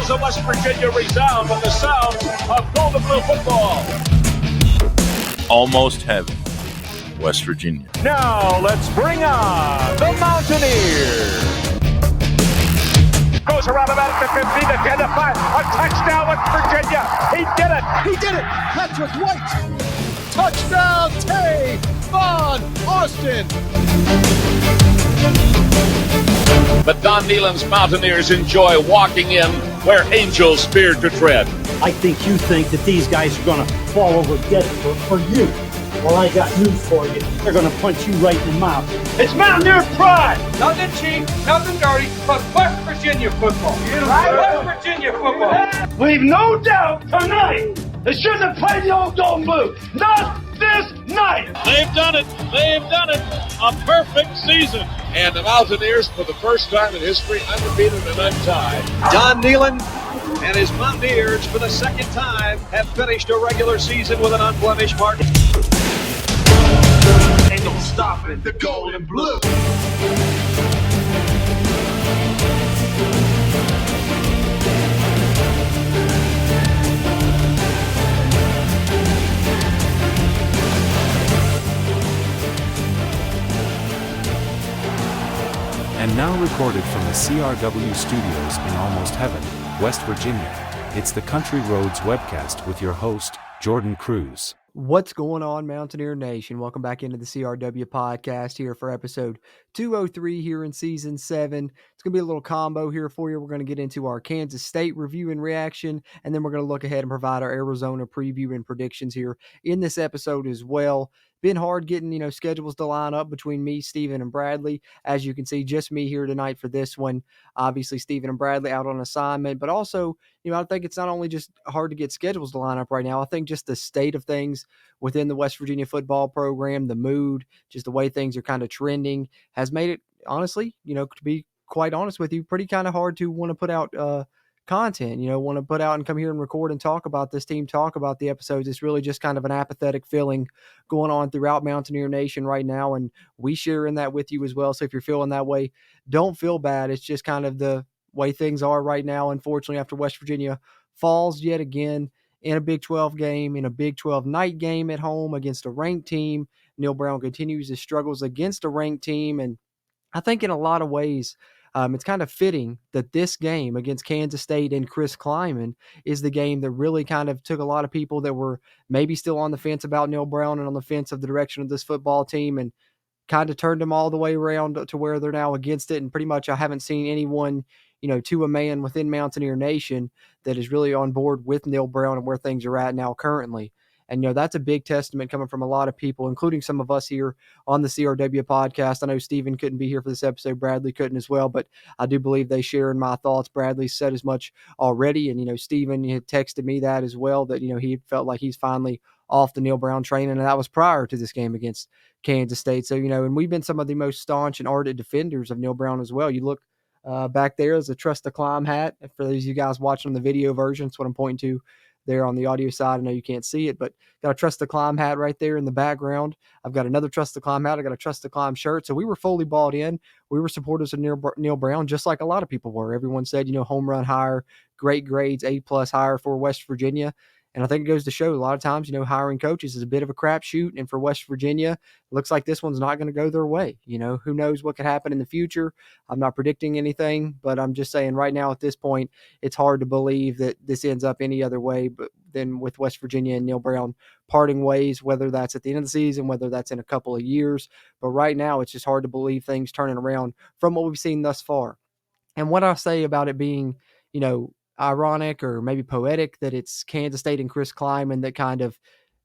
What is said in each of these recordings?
halls of West Virginia resound with the sound of Golden Blue football. Almost heaven, West Virginia. Now let's bring on the Mountaineers. Goes around about the 50, the 10, the 5. A touchdown, West Virginia. He did it. He did it. Patrick White. Touchdown, Kman Austin. But Don Nealon's Mountaineers enjoy walking in where angels feared to tread. I think you think that these guys are going to fall over dead for you. Well, I got news for you. They're going to punch you right in the mouth. It's Mountaineer pride! Nothing cheap, nothing dirty, but West Virginia football. West Virginia football. Leave no doubt tonight. They shouldn't have played the old Golden Blue. Not this night. They've done it. They've done it. A perfect season. And the Mountaineers, for the first time in history, undefeated and untied. Don Nealon and his Mountaineers, for the second time, have finished a regular season with an unblemished mark. Ain't no stopping the Golden Blue. And now recorded from the CRW studios in Almost Heaven, West Virginia, it's the Country Roads webcast with your host, Jordan Cruz. What's going on, Mountaineer Nation? Welcome back into the CRW podcast here for episode 203 here in season 7. It's going to be a little combo here for you. We're going to get into our Kansas State review and reaction, and then we're going to look ahead and provide our Arizona preview and predictions here in this episode as well. Been hard getting, schedules to line up between me, Steven, and Bradley. As you can see, just me here tonight for this one. Obviously, Steven and Bradley out on assignment, but also, I think it's not only just hard to get schedules to line up right now. I think just the state of things within the West Virginia football program, the mood, just the way things are kind of trending has made it, honestly, to be quite honest with you, pretty kind of hard to want to put out content, want to put out and come here and record and talk about this team, talk about the episodes. It's really just kind of an apathetic feeling going on throughout Mountaineer Nation right now, and we share in that with you as well. So if you're feeling that way, don't feel bad. It's just kind of the way things are right now, unfortunately, after West Virginia falls yet again in a Big 12 game, in a Big 12 night game at home against a ranked team. Neal Brown continues his struggles against a ranked team, and I think in a lot of ways, it's kind of fitting that this game against Kansas State and Chris Kman is the game that really kind of took a lot of people that were maybe still on the fence about Neal Brown and on the fence of the direction of this football team and kind of turned them all the way around to where they're now against it. And pretty much I haven't seen anyone, to a man within Mountaineer Nation that is really on board with Neal Brown and where things are at now currently. And, that's a big testament coming from a lot of people, including some of us here on the CRW podcast. I know Steven couldn't be here for this episode. Bradley couldn't as well, but I do believe they share in my thoughts. Bradley said as much already. And, Steven had texted me that as well, that, he felt like he's finally off the Neal Brown train. And that was prior to this game against Kansas State. So, and we've been some of the most staunch and ardent defenders of Neal Brown as well. You look back there as a Trust to Climb hat. For those of you guys watching the video version, that's what I'm pointing to there on the audio side. I know you can't see it, but got a Trust to Climb hat right there in the background. I've got another Trust to Climb hat. I got a Trust to Climb shirt. So we were fully bought in. We were supporters of Neal Brown, just like a lot of people were. Everyone said, home run hire, great grades, A+ hire for West Virginia. And I think it goes to show a lot of times, hiring coaches is a bit of a crapshoot. And for West Virginia, it looks like this one's not going to go their way. Who knows what could happen in the future? I'm not predicting anything, but I'm just saying right now at this point, it's hard to believe that this ends up any other way but than with West Virginia and Neal Brown parting ways, whether that's at the end of the season, whether that's in a couple of years. But right now, it's just hard to believe things turning around from what we've seen thus far. And what I say about it being, ironic or maybe poetic that it's Kansas State and Chris Kman that kind of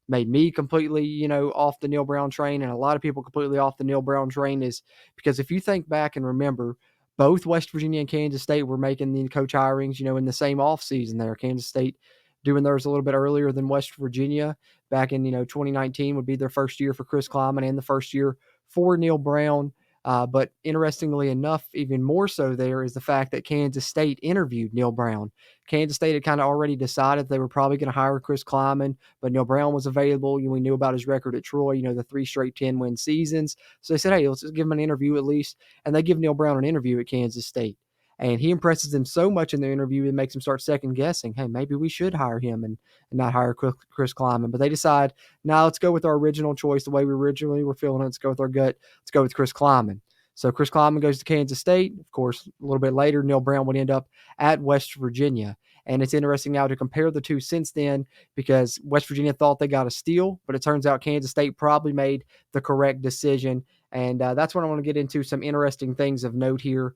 made me completely, off the Neal Brown train and a lot of people completely off the Neal Brown train is because if you think back and remember, both West Virginia and Kansas State were making the coach hirings, in the same offseason there. Kansas State doing theirs a little bit earlier than West Virginia back in, 2019 would be their first year for Chris Kman and the first year for Neal Brown. But interestingly enough, even more so there is the fact that Kansas State interviewed Neal Brown. Kansas State had kind of already decided they were probably going to hire Chris Kman, but Neal Brown was available. We knew about his record at Troy, the 3 straight 10-win seasons. So they said, hey, let's just give him an interview at least. And they give Neal Brown an interview at Kansas State. And he impresses them so much in the interview, it makes them start second guessing. Hey, maybe we should hire him and not hire Chris Kleiman. But they decide, now let's go with our original choice, the way we originally were feeling it. Let's go with our gut. Let's go with Chris Kleiman. So Chris Kleiman goes to Kansas State. Of course, a little bit later, Neal Brown would end up at West Virginia. And it's interesting now to compare the two since then, because West Virginia thought they got a steal, but it turns out Kansas State probably made the correct decision. And that's what I want to get into, some interesting things of note here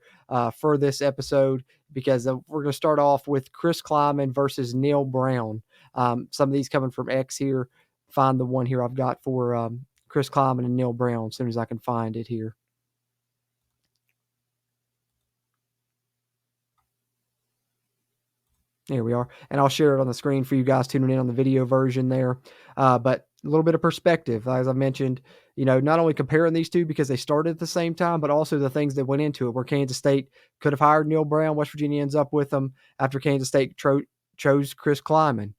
for this episode, because we're going to start off with Chris Kleiman versus Neal Brown. Some of these coming from X here. Find the one here I've got for Chris Kleiman and Neal Brown as soon as I can find it here. There we are. And I'll share it on the screen for you guys tuning in on the video version there. But a little bit of perspective, as I mentioned, not only comparing these two because they started at the same time, but also the things that went into it, where Kansas State could have hired Neal Brown. West Virginia ends up with them after Kansas State chose Chris Kleiman.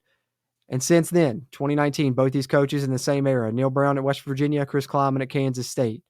And since then, 2019, both these coaches in the same era, Neal Brown at West Virginia, Chris Kleiman at Kansas State.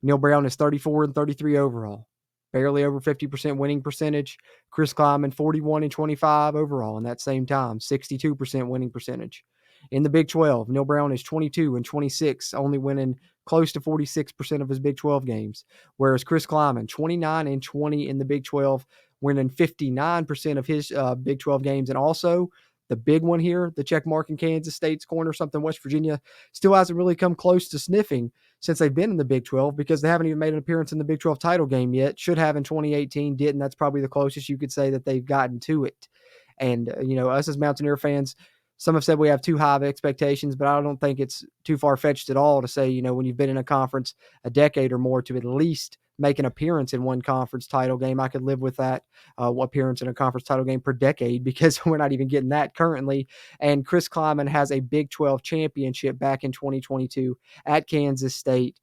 Neal Brown is 34-33 overall, barely over 50% winning percentage. Chris Kleiman 41-25 overall in that same time, 62% winning percentage. In the Big 12, Neal Brown is 22-26, only winning close to 46% of his Big 12 games, whereas Chris Kleiman 29-20 in the Big 12, winning 59% of his Big 12 games. And also the big one here, the check mark in Kansas State's corner, something West Virginia still hasn't really come close to sniffing since they've been in the Big 12, because they haven't even made an appearance in the Big 12 title game yet. Should have in 2018, didn't. That's probably the closest you could say that they've gotten to it. And, us as Mountaineer fans, some have said we have too high of expectations, but I don't think it's too far-fetched at all to say, when you've been in a conference a decade or more, to at least make an appearance in one conference title game. I could live with that, appearance in a conference title game per decade, because we're not even getting that currently. And Chris Kleiman has a Big 12 championship back in 2022 at Kansas State.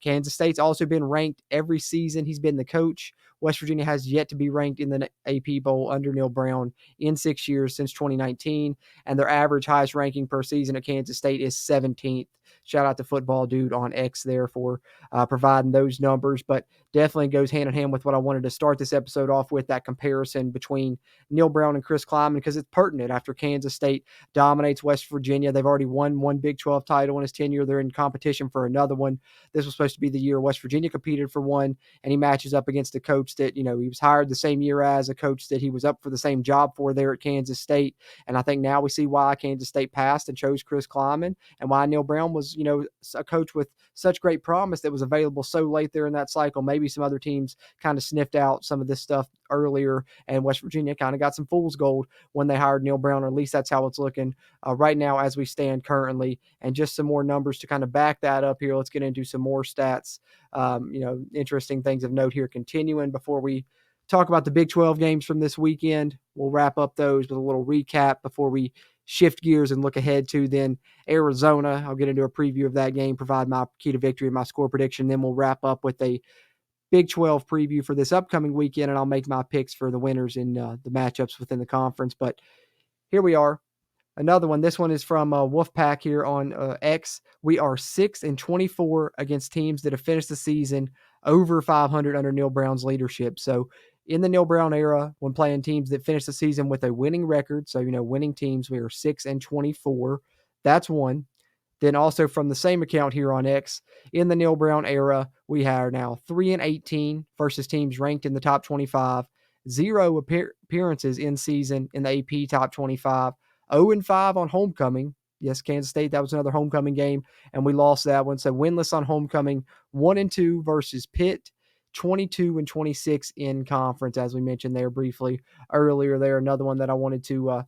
Kansas State's also been ranked every season he's been the coach. West Virginia has yet to be ranked in the AP Bowl under Neal Brown in 6 years since 2019, and their average highest ranking per season at Kansas State is 17th. Shout out to Football Dude on X there for providing those numbers, but definitely goes hand in hand with what I wanted to start this episode off with, that comparison between Neal Brown and Chris Kleiman, because it's pertinent after Kansas State dominates West Virginia. They've already won one Big 12 title in his tenure. They're in competition for another one. This was supposed to be the year West Virginia competed for one, and he matches up against a coach that, he was hired the same year as, a coach that he was up for the same job for there at Kansas State. And I think now we see why Kansas State passed and chose Chris Kleiman, and why Neal Brown was, a coach with such great promise that was available so late there in that cycle. Maybe some other teams kind of sniffed out some of this stuff earlier, and West Virginia kind of got some fool's gold when they hired Neal Brown, or at least that's how it's looking right now as we stand currently. And just some more numbers to kind of back that up here. Let's get into some more stats, interesting things of note here continuing before we talk about the Big 12 games from this weekend. We'll wrap up those with a little recap before we shift gears and look ahead to then Arizona. I'll get into a preview of that game, provide my key to victory and my score prediction. Then we'll wrap up with a Big 12 preview for this upcoming weekend, and I'll make my picks for the winners in the matchups within the conference. But here we are. Another one. This one is from Wolfpack here on X. We are 6-24 against teams that have finished the season over 500 under Neal Brown's leadership. So in the Neal Brown era, when playing teams that finished the season with a winning record, so, winning teams, we are 6-24. That's one. Then also from the same account here on X, in the Neal Brown era, we are now 3-18 versus teams ranked in the top 25, 0 appearances in season in the AP top 25, 0-5 on homecoming. Yes, Kansas State, that was another homecoming game, and we lost that one. So winless on homecoming, 1-2 versus Pitt, 22-26 in conference, as we mentioned there briefly earlier there. Another one that I wanted to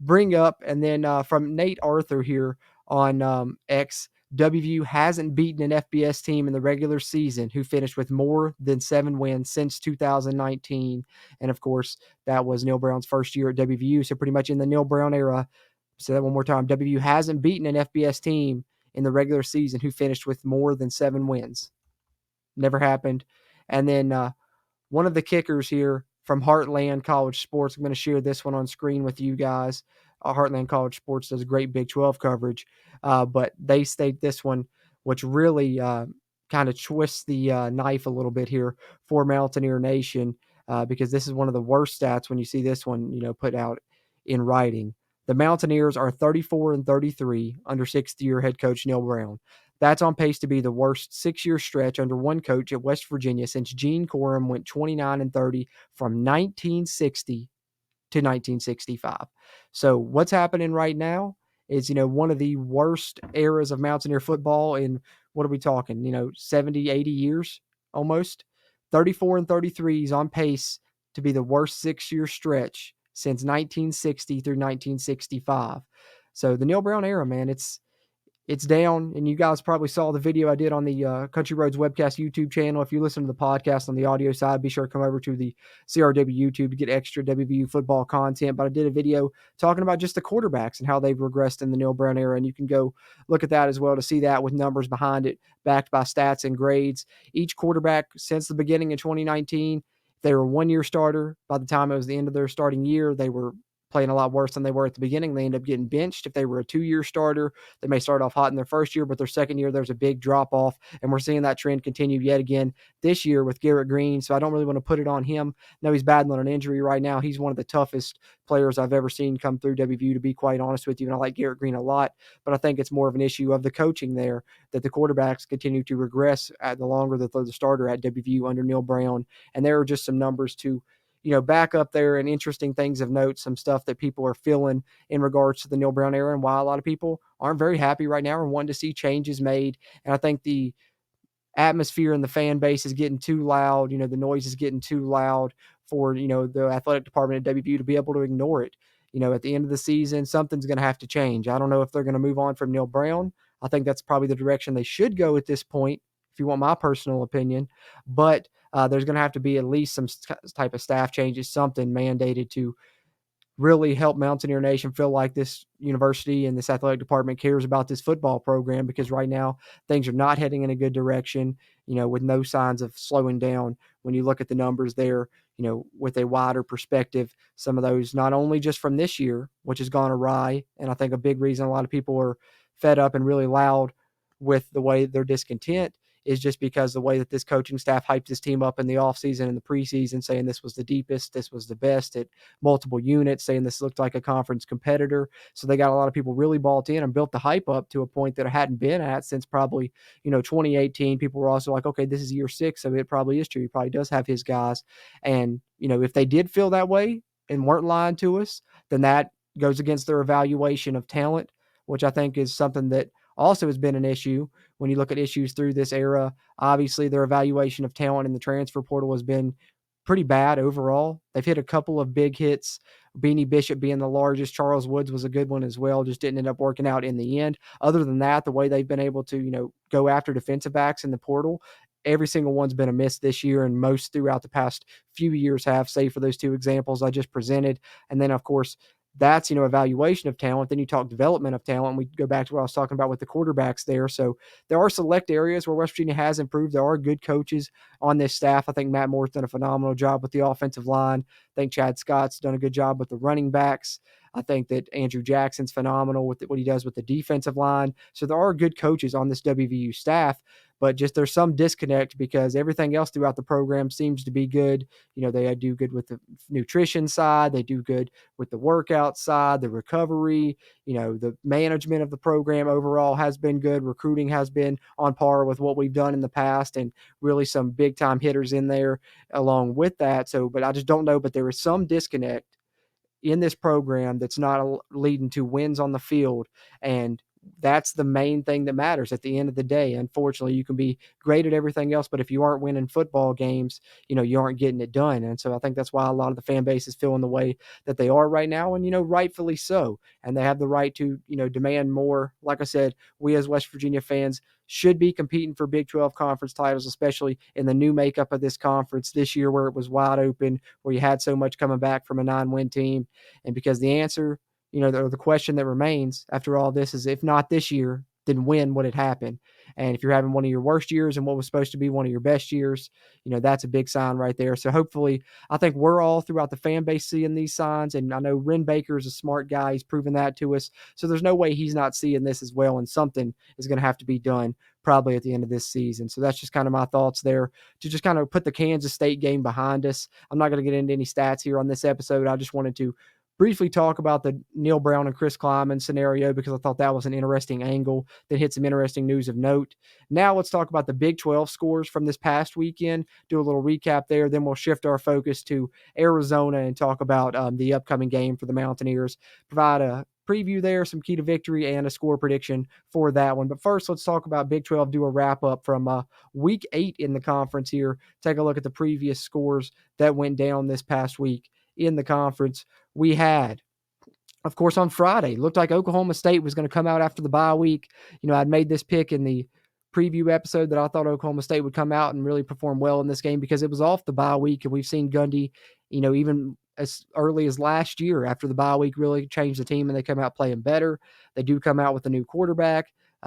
bring up. And then from Nate Arthur here on X, WVU hasn't beaten an FBS team in the regular season who finished with more than 7 wins since 2019. And of course, that was Neal Brown's first year at WVU. So pretty much in the Neal Brown era, say that one more time, WVU hasn't beaten an FBS team in the regular season who finished with more than 7 wins. Never happened. And then one of the kickers here from Heartland College Sports, I'm going to share this one on screen with you guys. Heartland College Sports does a great Big 12 coverage, but they state this one, which really kind of twists the knife a little bit here for Mountaineer Nation. because this is one of the worst stats when you see this one, put out in writing. The Mountaineers are 34-33 under sixth-year head coach Neal Brown. That's on pace to be the worst 6-year stretch under one coach at West Virginia since Gene Corum went 29-30 from 1960 to 1965. So what's happening right now is, one of the worst eras of Mountaineer football in, what are we talking, 70, 80 years almost. 34-33 is on pace to be the worst 6-year stretch since 1960 through 1965. So the Neal Brown era, man, it's down, and you guys probably saw the video I did on the Country Roads Webcast YouTube channel. If you listen to the podcast on the audio side, be sure to come over to the CRW YouTube to get extra WVU football content. But I did a video talking about just the quarterbacks and how they've regressed in the Neal Brown era, and you can go look at that as well to see that with numbers behind it, backed by stats and grades. Each quarterback since the beginning of 2019, they were a one-year starter. By the time it was the end of their starting year, they were playing a lot worse than they were at the beginning. They end up getting benched. If they were a 2-year starter, they may start off hot in their first year, but their second year, there's a big drop off. And we're seeing that trend continue yet again this year with Garrett Green. So I don't really want to put it on him. No, he's battling an injury right now. He's one of the toughest players I've ever seen come through WVU, to be quite honest with you. And I like Garrett Green a lot, but I think it's more of an issue of the coaching there, that the quarterbacks continue to regress the longer that they're the starter at WVU under Neal Brown. And there are just some numbers to back up there and interesting things of note, some stuff that people are feeling in regards to the Neal Brown era and why a lot of people aren't very happy right now and want to see changes made. And I think the atmosphere and the fan base is getting too loud. The noise is getting too loud for, the athletic department at WVU to be able to ignore it. At the end of the season, something's going to have to change. I don't know if they're going to move on from Neal Brown. I think that's probably the direction they should go at this point, if you want my personal opinion. But there's going to have to be at least some type of staff changes, something mandated to really help Mountaineer Nation feel like this university and this athletic department cares about this football program, because right now things are not heading in a good direction, with no signs of slowing down. When you look at the numbers there, with a wider perspective, some of those, not only just from this year, which has gone awry, and I think a big reason a lot of people are fed up and really loud with the way they're discontent is just because the way that this coaching staff hyped this team up in the offseason and the preseason, saying this was the deepest, this was the best at multiple units, saying this looked like a conference competitor. So they got a lot of people really bought in and built the hype up to a point that it hadn't been at since probably, 2018. People were also like, okay, this is year 6, so it probably is true. He probably does have his guys. And, if they did feel that way and weren't lying to us, then that goes against their evaluation of talent, which I think is something that also has been an issue when you look at issues through this era. Obviously, their evaluation of talent in the transfer portal has been pretty bad overall. They've hit a couple of big hits, Beanie Bishop being the largest. Charles Woods was a good one as well, just didn't end up working out in the end. Other than that, the way they've been able to, go after defensive backs in the portal, every single one's been a miss this year, and most throughout the past few years have, save for those 2 examples I just presented. And then, of course, that's, evaluation of talent. Then you talk development of talent. We go back to what I was talking about with the quarterbacks there. So there are select areas where West Virginia has improved. There are good coaches on this staff. I think Matt Moore's done a phenomenal job with the offensive line. I think Chad Scott's done a good job with the running backs. I think that Andrew Jackson's phenomenal with what he does with the defensive line. So there are good coaches on this WVU staff, but just there's some disconnect because everything else throughout the program seems to be good. They do good with the nutrition side. They do good with the workout side, the recovery, the management of the program overall has been good. Recruiting has been on par with what we've done in the past, and really some big time hitters in there along with that. So, but I just don't know, but there is some disconnect in this program that's not leading to wins on the field. And that's the main thing that matters at the end of the day. Unfortunately, you can be great at everything else, but if you aren't winning football games, you aren't getting it done. And so I think that's why a lot of the fan base is feeling the way that they are right now, and, rightfully so. And they have the right to, demand more. Like I said, we as West Virginia fans should be competing for Big 12 conference titles, especially in the new makeup of this conference this year where it was wide open, where you had so much coming back from a 9-win team. And because the answer, the question that remains after all this is, if not this year, then when would it happen? And if you're having one of your worst years and what was supposed to be one of your best years, that's a big sign right there. So hopefully, I think we're all throughout the fan base seeing these signs. And I know Ren Baker is a smart guy. He's proven that to us. So there's no way he's not seeing this as well. And something is going to have to be done probably at the end of this season. So that's just kind of my thoughts there to just kind of put the Kansas State game behind us. I'm not going to get into any stats here on this episode. I just wanted to briefly talk about the Neal Brown and Chris Kman scenario because I thought that was an interesting angle that hit some interesting news of note. Now let's talk about the Big 12 scores from this past weekend, do a little recap there. Then we'll shift our focus to Arizona and talk about the upcoming game for the Mountaineers, provide a preview there, some key to victory, and a score prediction for that one. But first, let's talk about Big 12, do a wrap up from week 8 in the conference here. Take a look at the previous scores that went down this past week in the conference. We had, of course, on Friday, looked like Oklahoma State was going to come out after the bye week. I'd made this pick in the preview episode that I thought Oklahoma State would come out and really perform well in this game because it was off the bye week, and we've seen Gundy, even as early as last year after the bye week really changed the team and they come out playing better. They do come out with a new quarterback.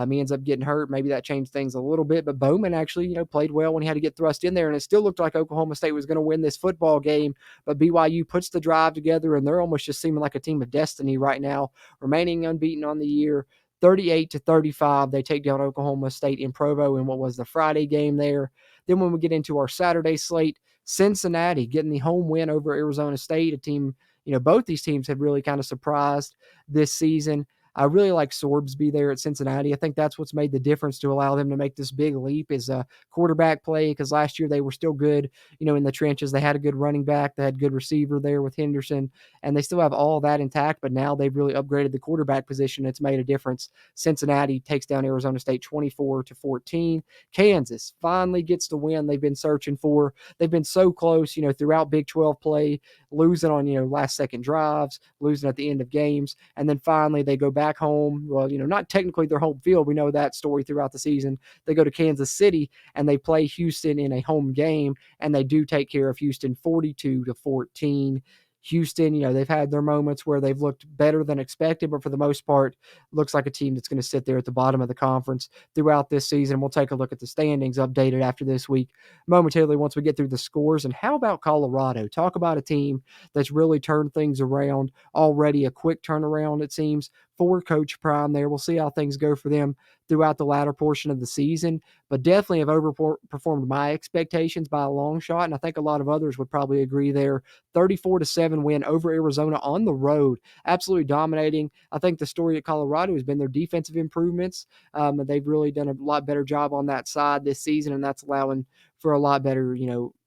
He ends up getting hurt. Maybe that changed things a little bit, but Bowman actually, played well when he had to get thrust in there, and it still looked like Oklahoma State was going to win this football game, but BYU puts the drive together, and they're almost just seeming like a team of destiny right now, remaining unbeaten on the year. 38-35, they take down Oklahoma State in Provo in what was the Friday game there. Then when we get into our Saturday slate, Cincinnati getting the home win over Arizona State, a team, both these teams had really kind of surprised this season. I really like Sorbsby there at Cincinnati. I think that's what's made the difference to allow them to make this big leap is a quarterback play, because last year they were still good, in the trenches. They had a good running back. They had good receiver there with Henderson, and they still have all that intact, but now they've really upgraded the quarterback position. It's made a difference. Cincinnati takes down Arizona State 24-14. Kansas finally gets the win they've been searching for. They've been so close, throughout Big 12 play, losing on, last second drives, losing at the end of games, and then finally they go back home. Well, not technically their home field. We know that story throughout the season. They go to Kansas City and they play Houston in a home game, and they do take care of Houston 42-14. Houston, they've had their moments where they've looked better than expected, but for the most part, looks like a team that's going to sit there at the bottom of the conference throughout this season. We'll take a look at the standings updated after this week momentarily once we get through the scores. And how about Colorado? Talk about a team that's really turned things around already, a quick turnaround, it seems, for Coach Prime there. We'll see how things go for them throughout the latter portion of the season, but definitely have overperformed my expectations by a long shot, and I think a lot of others would probably agree there. 34-7 win over Arizona on the road, absolutely dominating. I think the story at Colorado has been their defensive improvements. They've really done a lot better job on that side this season, and that's allowing for a lot better,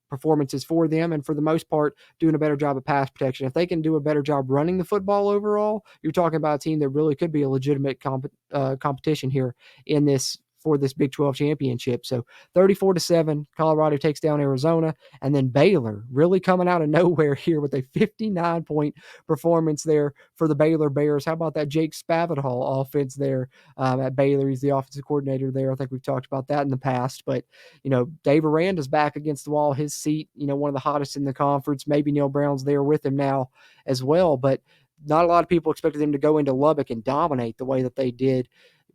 performances for them, and for the most part doing a better job of pass protection. If they can do a better job running the football overall, you're talking about a team that really could be a legitimate competition here in this for this Big 12 championship. So 34-7, Colorado takes down Arizona, and then Baylor really coming out of nowhere here with a 59-point performance there for the Baylor Bears. How about that Jake Spavital offense there at Baylor? He's the offensive coordinator there. I think we've talked about that in the past, but Dave Aranda's back against the wall. His seat, one of the hottest in the conference. Maybe Neal Brown's there with him now as well, but not a lot of people expected them to go into Lubbock and dominate the way that they did.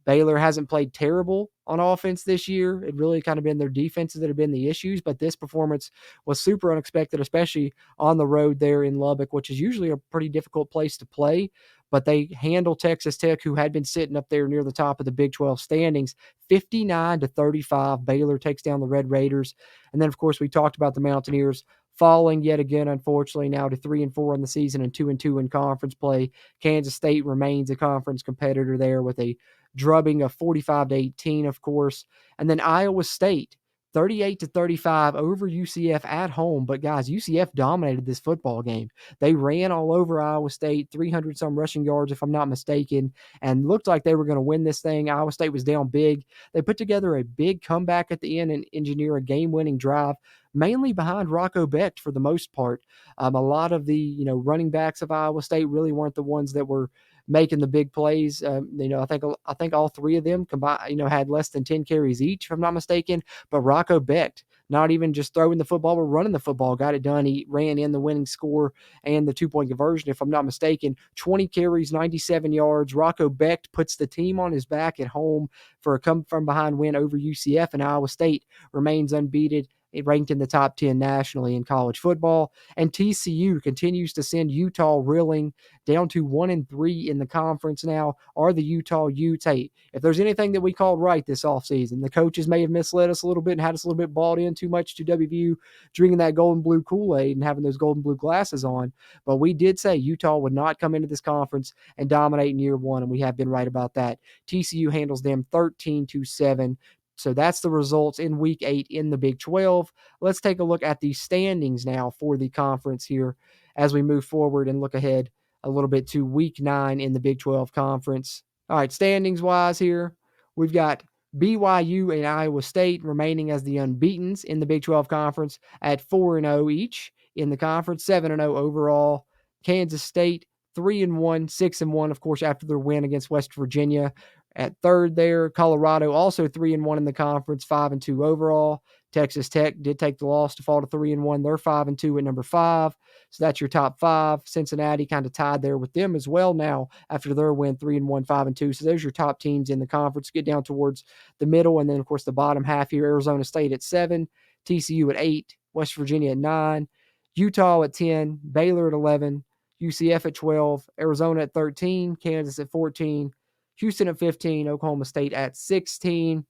Baylor hasn't played terrible on offense this year. It really kind of been their defenses that have been the issues, but this performance was super unexpected, especially on the road there in Lubbock, which is usually a pretty difficult place to play. But they handle Texas Tech, who had been sitting up there near the top of the Big 12 standings, 59-35. Baylor takes down the Red Raiders. And then, of course, we talked about the Mountaineers falling yet again, unfortunately, now to 3-4 in the season and 2-2 in conference play. Kansas State remains a conference competitor there with a drubbing of 45-18, of course. And then Iowa State, 38-35 over UCF at home. But guys, UCF dominated this football game. They ran all over Iowa State, 300 some rushing yards, if I'm not mistaken, and looked like they were going to win this thing. Iowa State was down big. They put together a big comeback at the end and engineer a game-winning drive, mainly behind Rocco Becht for the most part. A lot of the running backs of Iowa State really weren't the ones that were making the big plays. I think all three of them combined, had less than 10 carries each, if I'm not mistaken. But Rocco Becht, not even just throwing the football, but running the football. Got it done. He ran in the winning score and the 2-point conversion, if I'm not mistaken. 20 carries, 97 yards. Rocco Becht puts the team on his back at home for a come-from-behind win over UCF, and Iowa State remains unbeaten, ranked in the top 10 nationally in college football. And TCU continues to send Utah reeling down to 1-3 in the conference now. Are the Utah Utes? Hey, if there's anything that we called right this offseason, the coaches may have misled us a little bit and had us a little bit bought in too much to WVU, drinking that golden blue Kool-Aid and having those golden blue glasses on. But we did say Utah would not come into this conference and dominate in year one, and we have been right about that. TCU handles them 13-7. So that's the results in week 8 in the Big 12. Let's take a look at the standings now for the conference here as we move forward and look ahead a little bit to week 9 in the Big 12 conference. All right, standings wise here, we've got BYU and Iowa State remaining as the unbeatens in the Big 12 conference at 4-0 each in the conference, 7-0 overall. Kansas State 3-1, 6-1, of course, after their win against West Virginia. At third there, Colorado also 3-1 in the conference, 5-2 overall. Texas Tech did take the loss to fall to 3-1. They're 5-2 at number 5. So that's your top 5. Cincinnati kind of tied there with them as well now after their win, 3-1, 5-2. So there's your top teams in the conference. Get down towards the middle, and then of course the bottom half here: Arizona State at 7, TCU at 8, West Virginia at 9, Utah at 10, Baylor at 11, UCF at 12, Arizona at 13, Kansas at 14. Houston at 15, Oklahoma State at 16.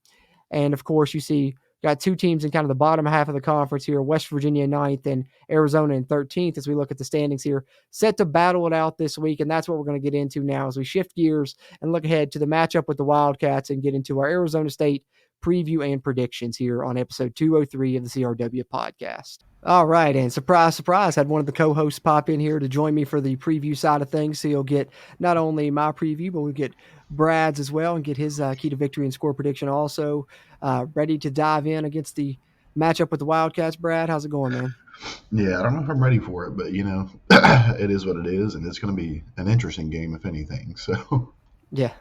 And, of course, you see got 2 teams in kind of the bottom half of the conference here, West Virginia 9th and Arizona in 13th as we look at the standings here, set to battle it out this week. And that's what we're going to get into now as we shift gears and look ahead to the matchup with the Wildcats and get into our Arizona State preview and predictions here on episode 203 of the CRW podcast. All right, and surprise, surprise, had one of the co-hosts pop in here to join me for the preview side of things. So you'll get not only my preview, but we'll get Brad's as well and get his key to victory and score prediction also. Ready to dive in against the matchup with the Wildcats, Brad? How's it going, man? Yeah, I don't know if I'm ready for it, but, it is what it is, and it's going to be an interesting game, if anything. So, yeah,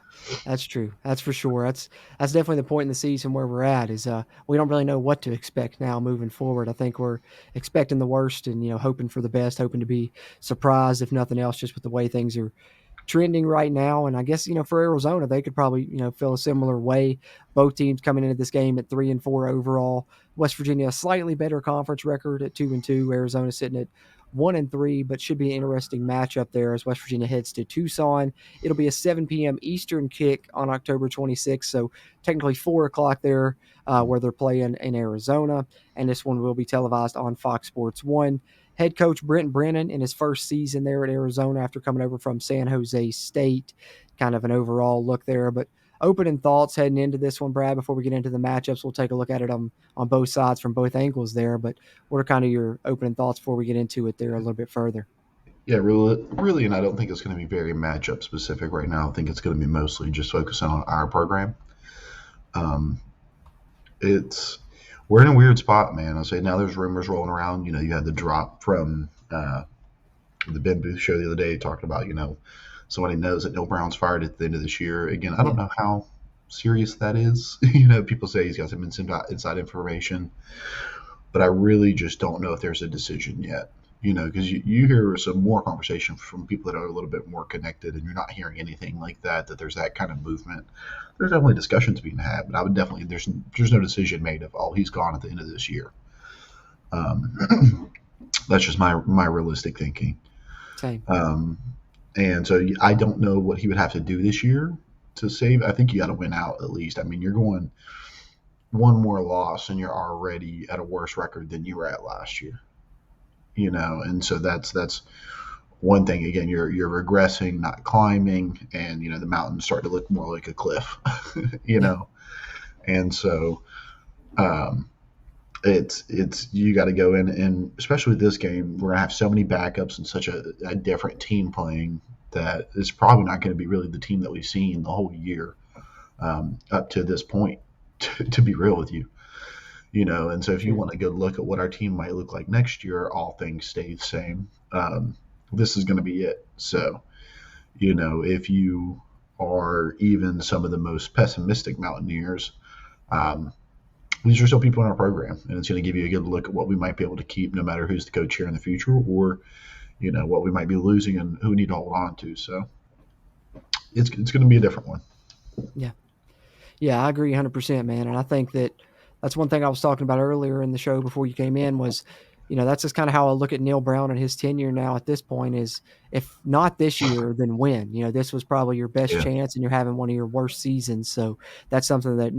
that's true. That's for sure. That's definitely the point in the season where we're at is we don't really know what to expect now moving forward. I think we're expecting the worst and, hoping for the best, hoping to be surprised, if nothing else, just with the way things are trending right now. And I guess, for Arizona, they could probably, feel a similar way. Both teams coming into this game at 3-4 overall. West Virginia, a slightly better conference record at 2-2. Arizona sitting at 1-3, but should be an interesting matchup there as West Virginia heads to Tucson. It'll be a 7 p.m. Eastern kick on October 26th, so technically 4 o'clock there where they're playing in Arizona, and this one will be televised on Fox Sports 1. Head coach Brent Brennan in his first season there at Arizona after coming over from San Jose State. Kind of an overall look there, but opening thoughts heading into this one, Brad, before we get into the matchups. We'll take a look at it on both sides from both angles there, but what are kind of your opening thoughts before we get into it there a little bit further? Yeah, really, and I don't think it's going to be very matchup specific right now. I think it's going to be mostly just focusing on our program. We're in a weird spot, man. I'll say now there's rumors rolling around. You had the drop from the Ben Booth show the other day talking about, somebody knows that Neal Brown's fired at the end of this year. Again, I don't know how serious that is. People say he's got some inside information, but I really just don't know if there's a decision yet. Because you hear some more conversation from people that are a little bit more connected, and you're not hearing anything like that there's that kind of movement. There's definitely discussions being had, but I would definitely, there's no decision made of, he's gone at the end of this year. That's just my realistic thinking. Same. And so I don't know what he would have to do this year to save. I think you got to win out at least. I mean, you're going one more loss and you're already at a worse record than you were at last year. And so that's one thing. Again, you're regressing, not climbing, and the mountains start to look more like a cliff. And so it's you got to go in, and especially with this game, we're gonna have so many backups and such a different team playing that it's probably not going to be really the team that we've seen the whole year up to this point. To be real with you. And so if you want to go look at what our team might look like next year, all things stay the same. This is going to be it. So, if you are even some of the most pessimistic Mountaineers, these are still people in our program, and it's going to give you a good look at what we might be able to keep, no matter who's the coach here in the future, or what we might be losing and who we need to hold on to. So it's going to be a different one. Yeah. Yeah, I agree 100%, man. And I think that's one thing I was talking about earlier in the show before you came in was, that's just kind of how I look at Neal Brown and his tenure now at this point is if not this year, then when? This was probably your best Yeah. chance and you're having one of your worst seasons. So that's something that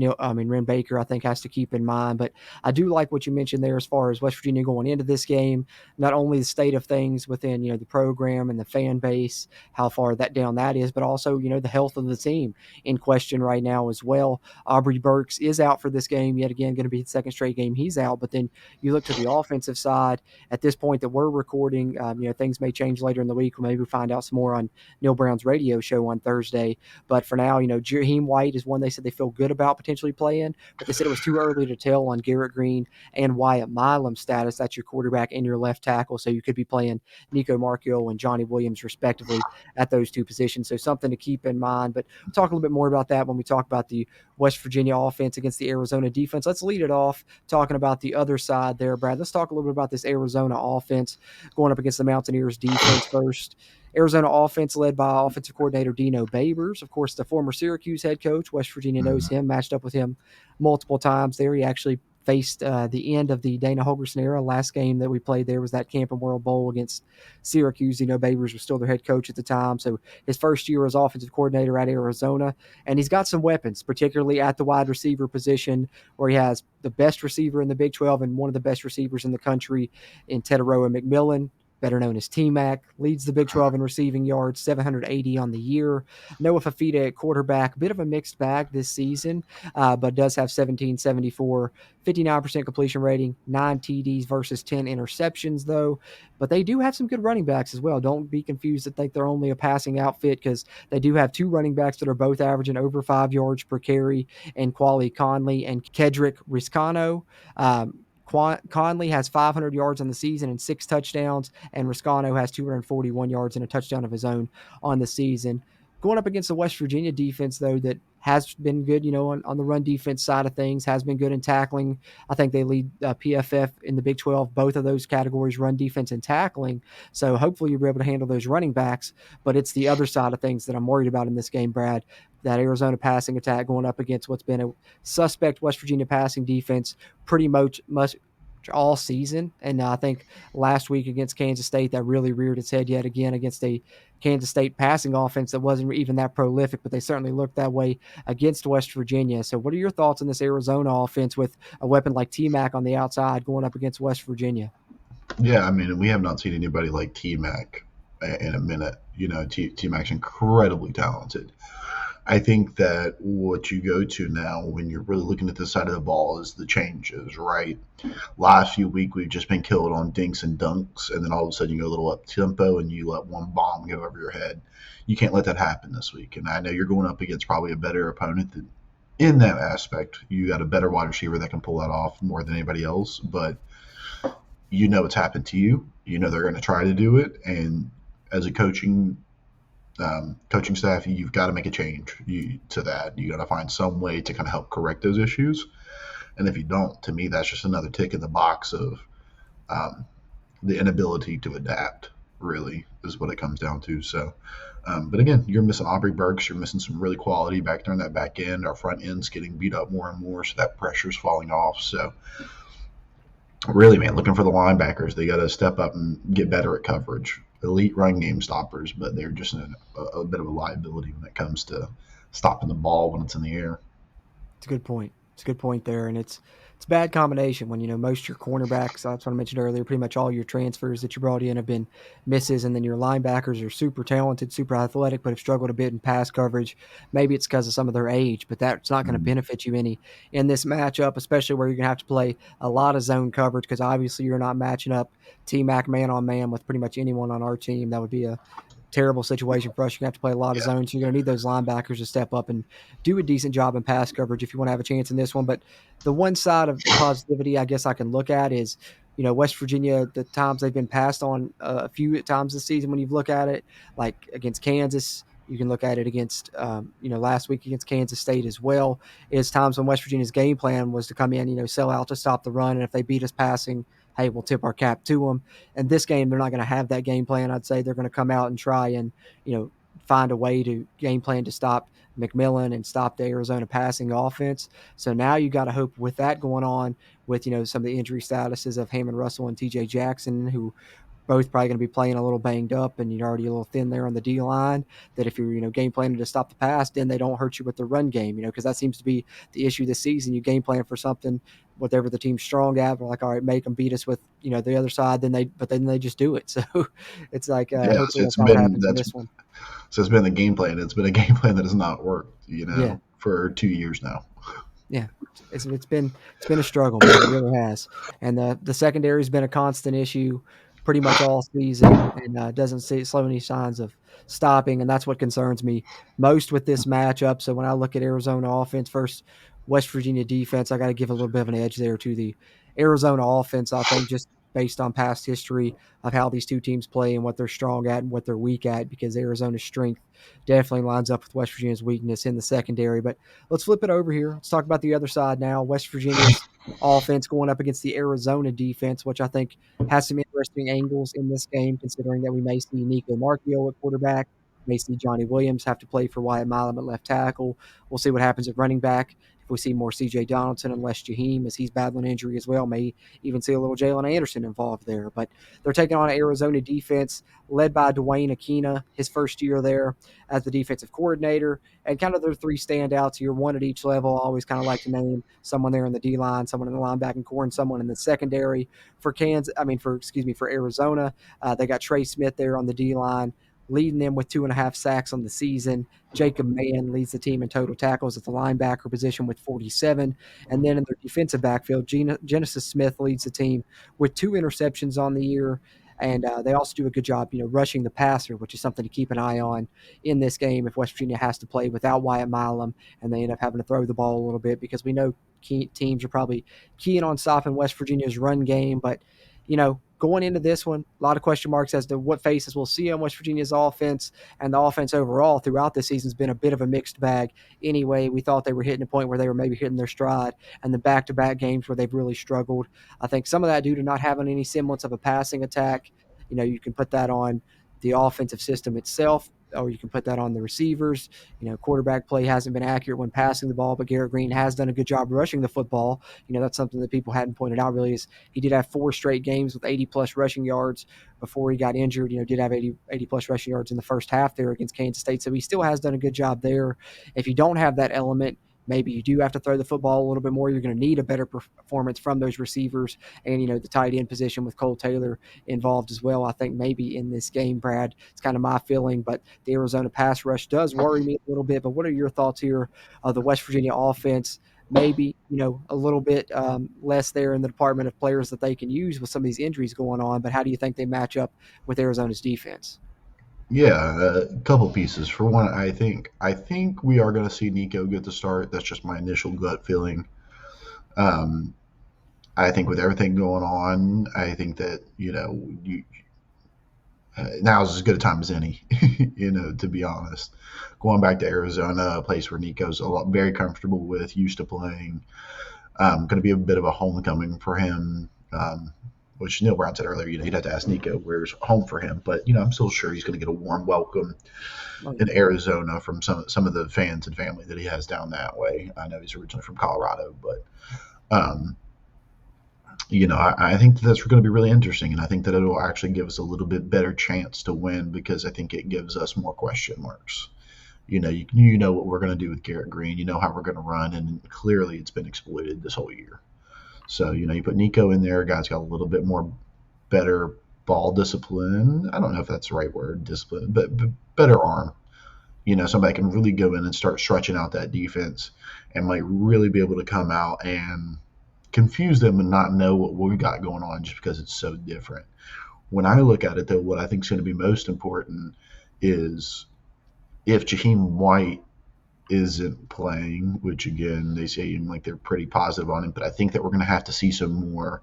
Ren Baker, I think, has to keep in mind. But I do like what you mentioned there as far as West Virginia going into this game, not only the state of things within, the program and the fan base, how far down that is, but also, the health of the team in question right now as well. Aubrey Burks is out for this game yet again, going to be the second straight game he's out. But then you look to the offensive side at this point that we're recording. Things may change later in the week. We'll maybe find out some more on Neal Brown's radio show on Thursday. But for now, Jaheim White is one they said they feel good about potentially playing, but they said it was too early to tell on Garrett Green and Wyatt Milam's status. That's your quarterback and your left tackle. So you could be playing Nico Marchiol and Johnny Williams respectively at those two positions. So something to keep in mind. But we'll talk a little bit more about that when we talk about the West Virginia offense against the Arizona defense. Let's lead it off talking about the other side there, Brad. Let's talk a little bit about this Arizona offense going up against the Mountaineers defense first. Arizona offense led by offensive coordinator Dino Babers, of course, the former Syracuse head coach. West Virginia knows him, matched up with him multiple times there. He actually faced the end of the Dana Holgorsen era. Last game that we played there was that Camping World Bowl against Syracuse. Babers was still their head coach at the time. So his first year as offensive coordinator at Arizona. And he's got some weapons, particularly at the wide receiver position, where he has the best receiver in the Big 12 and one of the best receivers in the country in Teteroa McMillan, better known as T-Mac, leads the Big 12 in receiving yards, 780 on the year. Noah Fafita at quarterback, a bit of a mixed bag this season, but does have 1774, 59% completion rating, 9 TDs versus 10 interceptions, though. But they do have some good running backs as well. Don't be confused to think they're only a passing outfit because they do have two running backs that are both averaging over 5 yards per carry, and Quali Conley and Kedrick Riscano. Conley has 500 yards on the season and 6 touchdowns, and Riscano has 241 yards and a touchdown of his own on the season. Going up against the West Virginia defense, though, that has been good, on the run defense side of things, has been good in tackling. I think they lead PFF in the Big 12, both of those categories, run defense and tackling. So hopefully you'll be able to handle those running backs. But it's the other side of things that I'm worried about in this game, Brad, that Arizona passing attack going up against what's been a suspect West Virginia passing defense pretty much all season. And I think last week against Kansas State, that really reared its head yet again against a Kansas State passing offense that wasn't even that prolific, but they certainly looked that way against West Virginia. So what are your thoughts on this Arizona offense with a weapon like T-Mac on the outside going up against West Virginia? Yeah, I mean, we have not seen anybody like T-Mac in a minute. T-Mac's incredibly talented. I think that what you go to now when you're really looking at this side of the ball is the changes, right? Last few weeks, we've just been killed on dinks and dunks, and then all of a sudden you go a little up tempo and you let one bomb go over your head. You can't let that happen this week. And I know you're going up against probably a better opponent in that aspect. You got a better wide receiver that can pull that off more than anybody else, but it's happened to you. They're going to try to do it, and as a coaching staff, you've got to make a change to that. You got to find some way to kind of help correct those issues. And if you don't, to me, that's just another tick in the box of the inability to adapt, really, is what it comes down to. So, but again, you're missing Aubrey Burks. You're missing some really quality back there in that back end. Our front end's getting beat up more and more, so that pressure's falling off. So, really, man, looking for the linebackers. They got to step up and get better at coverage. Elite run game stoppers, but they're just a bit of a liability when it comes to stopping the ball when it's in the air. It's a good point. It's a good point there, and it's a bad combination when most of your cornerbacks, that's what I mentioned earlier, pretty much all your transfers that you brought in have been misses, and then your linebackers are super talented, super athletic, but have struggled a bit in pass coverage. Maybe it's because of some of their age, but that's not going to benefit you any in this matchup, especially where you're going to have to play a lot of zone coverage because obviously you're not matching up T-Mac man-on-man with pretty much anyone on our team. That would be a terrible situation for us. You're going to have to play a lot of zones. You're going to need those linebackers to step up and do a decent job in pass coverage if you want to have a chance in this one. But the one side of positivity I guess I can look at is, West Virginia, the times they've been passed on a few times this season when you look at it, like against Kansas, You can look at it against, last week against Kansas State as well. Is times when West Virginia's game plan was to come in, sell out to stop the run, and if they beat us passing, hey, we'll tip our cap to them. And this game, they're not going to have that game plan. I'd say they're going to come out and try and, find a way to game plan to stop McMillan and stop the Arizona passing offense. So now you got to hope with that going on with, some of the injury statuses of Hammond Russell and TJ Jackson, who both probably going to be playing a little banged up, and you're already a little thin there on the D line, that if you're, game planning to stop the pass, then they don't hurt you with the run game, because that seems to be the issue this season. You game plan for something, whatever the team's strong at, we're like, all right, make them beat us with, the other side, then they just do it. So it's like, hopefully that's not what happens in this one. So it's been the game plan. It's been a game plan that has not worked, for 2 years now. Yeah, it's been a struggle, man. It really has. And the secondary has been a constant issue pretty much all season, and doesn't show any signs of stopping. And that's what concerns me most with this matchup. So when I look at Arizona offense versus West Virginia defense, I got to give a little bit of an edge there to the Arizona offense. I think just based on past history of how these two teams play and what they're strong at and what they're weak at, because Arizona's strength definitely lines up with West Virginia's weakness in the secondary. But let's flip it over here. Let's talk about the other side now. West Virginia's offense going up against the Arizona defense, which I think has some interesting angles in this game, considering that we may see Nico Marchio at quarterback. We may see Johnny Williams have to play for Wyatt Milam at left tackle. We'll see what happens at running back. If we see more C.J. Donaldson and less Jaheim, as he's battling injury as well, may even see a little Jalen Anderson involved there. But they're taking on an Arizona defense led by Dwayne Akina, his first year there as the defensive coordinator, and kind of their three standouts here, one at each level. I always kind of like to name someone there in the D-line, someone in the linebacking core, and someone in the secondary. For Arizona, they got Trey Smith there on the D-line, leading them with 2.5 sacks on the season. Jacob Mann leads the team in total tackles at the linebacker position with 47. And then in their defensive backfield, Genesis Smith leads the team with 2 interceptions on the year. And they also do a good job, rushing the passer, which is something to keep an eye on in this game if West Virginia has to play without Wyatt Milam and they end up having to throw the ball a little bit, because we know teams are probably keying on stopping West Virginia's run game. But, going into this one, a lot of question marks as to what faces we'll see on West Virginia's offense, and the offense overall throughout the season has been a bit of a mixed bag. Anyway, we thought they were hitting a point where they were maybe hitting their stride, and the back-to-back games where they've really struggled. I think some of that due to not having any semblance of a passing attack. You can put that on the offensive system itself, or you can put that on the receivers. Quarterback play hasn't been accurate when passing the ball, but Garrett Green has done a good job rushing the football. That's something that people hadn't pointed out really, is he did have 4 straight games with 80-plus rushing yards before he got injured. Did have 80-plus rushing yards in the first half there against Kansas State, so he still has done a good job there. If you don't have that element, maybe you do have to throw the football a little bit more. You're going to need a better performance from those receivers, and, the tight end position with Cole Taylor involved as well. I think maybe in this game, Brad, it's kind of my feeling, but the Arizona pass rush does worry me a little bit. But what are your thoughts here of the West Virginia offense? Maybe, a little bit less there in the department of players that they can use with some of these injuries going on, but how do you think they match up with Arizona's defense? Yeah, a couple pieces. For one, I think we are going to see Nico get the start. That's just my initial gut feeling. I think with everything going on, I think that now is as good a time as any. To be honest, going back to Arizona, a place where Nico's very comfortable with, used to playing, going to be a bit of a homecoming for him. Which Neal Brown said earlier, you'd have to ask Nico where's home for him. But, I'm still sure he's going to get a warm welcome in Arizona from some of the fans and family that he has down that way. I know he's originally from Colorado, but, I think that's going to be really interesting. And I think that it'll actually give us a little bit better chance to win, because I think it gives us more question marks. You know what we're going to do with Garrett Green. You know how we're going to run. And clearly it's been exploited this whole year. So, you put Nico in there, a guy's got a little bit more better ball discipline. I don't know if that's the right word, discipline, but better arm. Somebody can really go in and start stretching out that defense and might really be able to come out and confuse them and not know what we got going on just because it's so different. When I look at it, though, what I think is going to be most important is if Jaheim White isn't playing, which again they seem like they're pretty positive on him, but I think that we're going to have to see some more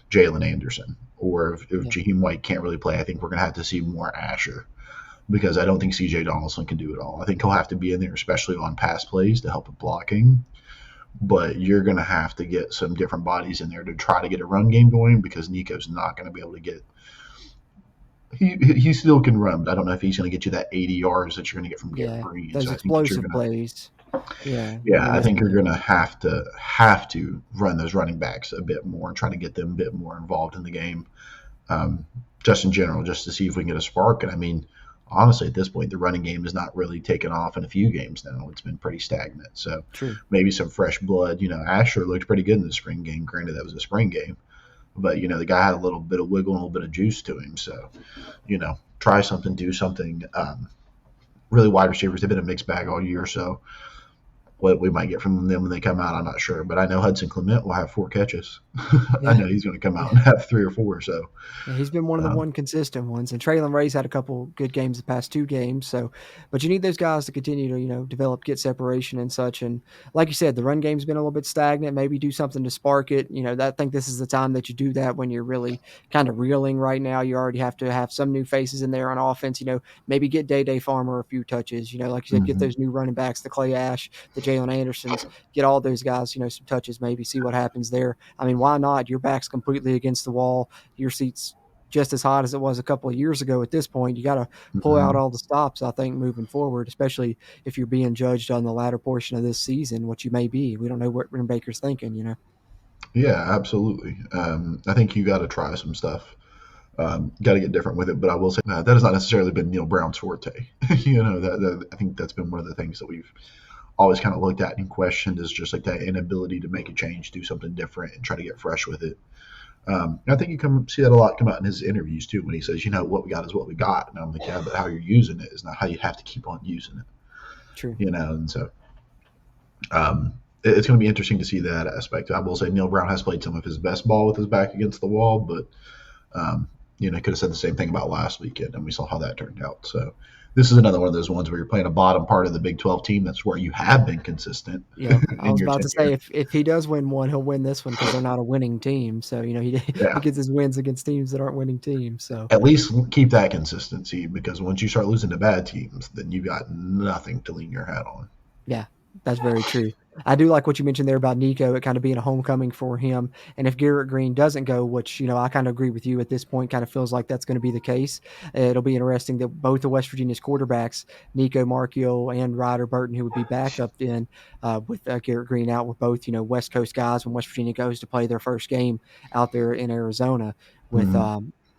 Jalen Anderson, or if Jaheim White can't really play, I think we're going to have to see more Asher, because I don't think C.J. Donaldson can do it all. I think he'll have to be in there, especially on pass plays to help with blocking. But you're going to have to get some different bodies in there to try to get a run game going because Nico's not going to be able to get. He still can run, but I don't know if he's going to get you that 80 yards that you're going to get from Garrett Green. Those so I think that explosive plays. Yeah, I think you're going to have to run those running backs a bit more and try to get them a bit more involved in the game, just in general, just to see if we can get a spark. And I mean, honestly, at this point, the running game has not really taken off in a few games now. It's been pretty stagnant. So maybe some fresh blood. Asher looked pretty good in the spring game. Granted, that was a spring game. But, the guy had a little bit of wiggle and a little bit of juice to him. So, try something, do something. Really, wide receivers have been a mixed bag all year. So, what we might get from them when they come out, I'm not sure. But I know Hudson Clement will have 4 catches. I know he's going to come out and have 3 or 4. So he's been one of the consistent ones. And Traylon Ray's had a couple good games the past 2 games. So, but you need those guys to continue to, develop, get separation and such. And like you said, the run game's been a little bit stagnant. Maybe do something to spark it. I think this is the time that you do that when you're really kind of reeling right now. You already have to have some new faces in there on offense. Maybe get Day Farmer a few touches. Like you said, get those new running backs, the Clay Ash, the Jalen Andersons, get all those guys, some touches, maybe see what happens there. I mean, why not? Your back's completely against the wall. Your seat's just as hot as it was a couple of years ago at this point. You got to pull out all the stops, I think, moving forward, especially if you're being judged on the latter portion of this season, which you may be. We don't know what Ren Baker's thinking, Yeah, absolutely. I think you got to try some stuff. Got to get different with it, but I will say that has not necessarily been Neal Brown's forte. That I think that's been one of the things that we've always kind of looked at and questioned is just like that inability to make a change, do something different, and try to get fresh with it. I think you see that a lot come out in his interviews too when he says, what we got is what we got. And I'm like, yeah, but how you're using it is not how you have to keep on using it. True. And so it's going to be interesting to see that aspect. I will say Neal Brown has played some of his best ball with his back against the wall, but could have said the same thing about last weekend, and we saw how that turned out. So this is another one of those ones where you're playing a bottom part of the Big 12 team. That's where you have been consistent. Yeah, I was about to say if he does win one, he'll win this one because they're not a winning team. So he gets his wins against teams that aren't winning teams. So at least keep that consistency because once you start losing to bad teams, then you got nothing to lean your hat on. Yeah, that's very true. I do like what you mentioned there about Nico, it kind of being a homecoming for him. And if Garrett Green doesn't go, which, I kind of agree with you at this point, kind of feels like that's going to be the case. It'll be interesting that both of West Virginia's quarterbacks, Nico Marchiol and Ryder Burton, who would be backup in with Garrett Green out, were both, West Coast guys when West Virginia goes to play their first game out there in Arizona with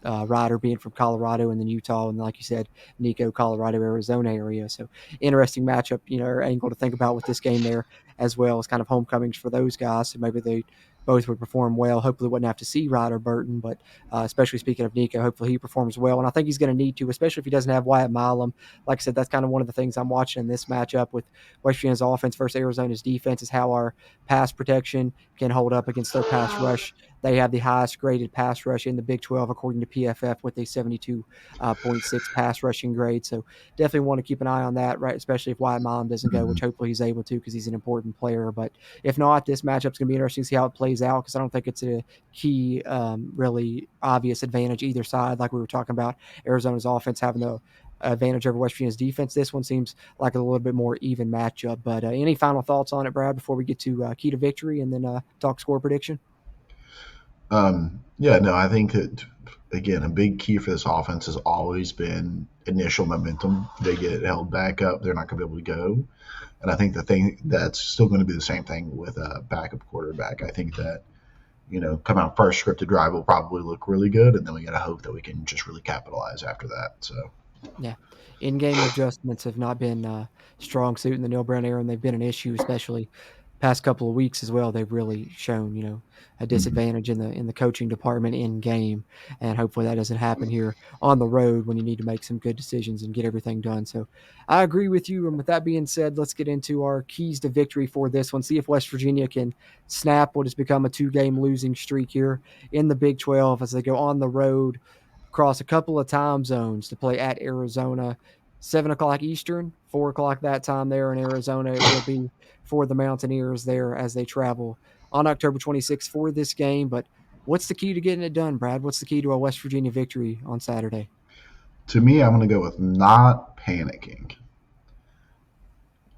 Ryder being from Colorado and then Utah. And like you said, Nico, Colorado, Arizona area. So interesting matchup, or angle to think about with this game there, as well as kind of homecomings for those guys. So maybe they both would perform well. Hopefully wouldn't have to see Ryder Burton, but especially speaking of Nico, hopefully he performs well. And I think he's going to need to, especially if he doesn't have Wyatt Milam. Like I said, that's kind of one of the things I'm watching in this matchup with West Virginia's offense versus Arizona's defense is how our pass protection can hold up against their pass rush. They have the highest graded pass rush in the Big 12, according to PFF, with a 72.6 pass rushing grade. So definitely want to keep an eye on that, right? Especially if Wyatt Milam doesn't go, which hopefully he's able to because he's an important player. But if not, this matchup's going to be interesting to see how it plays out because I don't think it's a key, really obvious advantage either side. Like we were talking about, Arizona's offense having the advantage over West Virginia's defense. This one seems like a little bit more even matchup. But any final thoughts on it, Brad, before we get to key to victory and then talk score prediction? I think that, again, a big key for this offense has always been initial momentum. They get held back up, they're not going to be able to go. And I think the thing that's still going to be the same thing with a backup quarterback. I think that, come out first scripted drive will probably look really good, and then we got to hope that we can just really capitalize after that. So, yeah. In-game adjustments have not been strong suit in the Neal Brown era, and they've been an issue, especially past couple of weeks as well. They've really shown, a disadvantage in the coaching department in game, and hopefully that doesn't happen here on the road when you need to make some good decisions and get everything done. So I agree with you. And with that being said, let's get into our keys to victory for this one. See if West Virginia can snap what has become a 2-game losing streak here in the Big 12 as they go on the road across a couple of time zones to play at Arizona. 7 o'clock Eastern, 4 o'clock that time there in Arizona. It will be for the Mountaineers there as they travel on October 26th for this game. But what's the key to getting it done, Brad? What's the key to a West Virginia victory on Saturday? To me, I'm going to go with not panicking.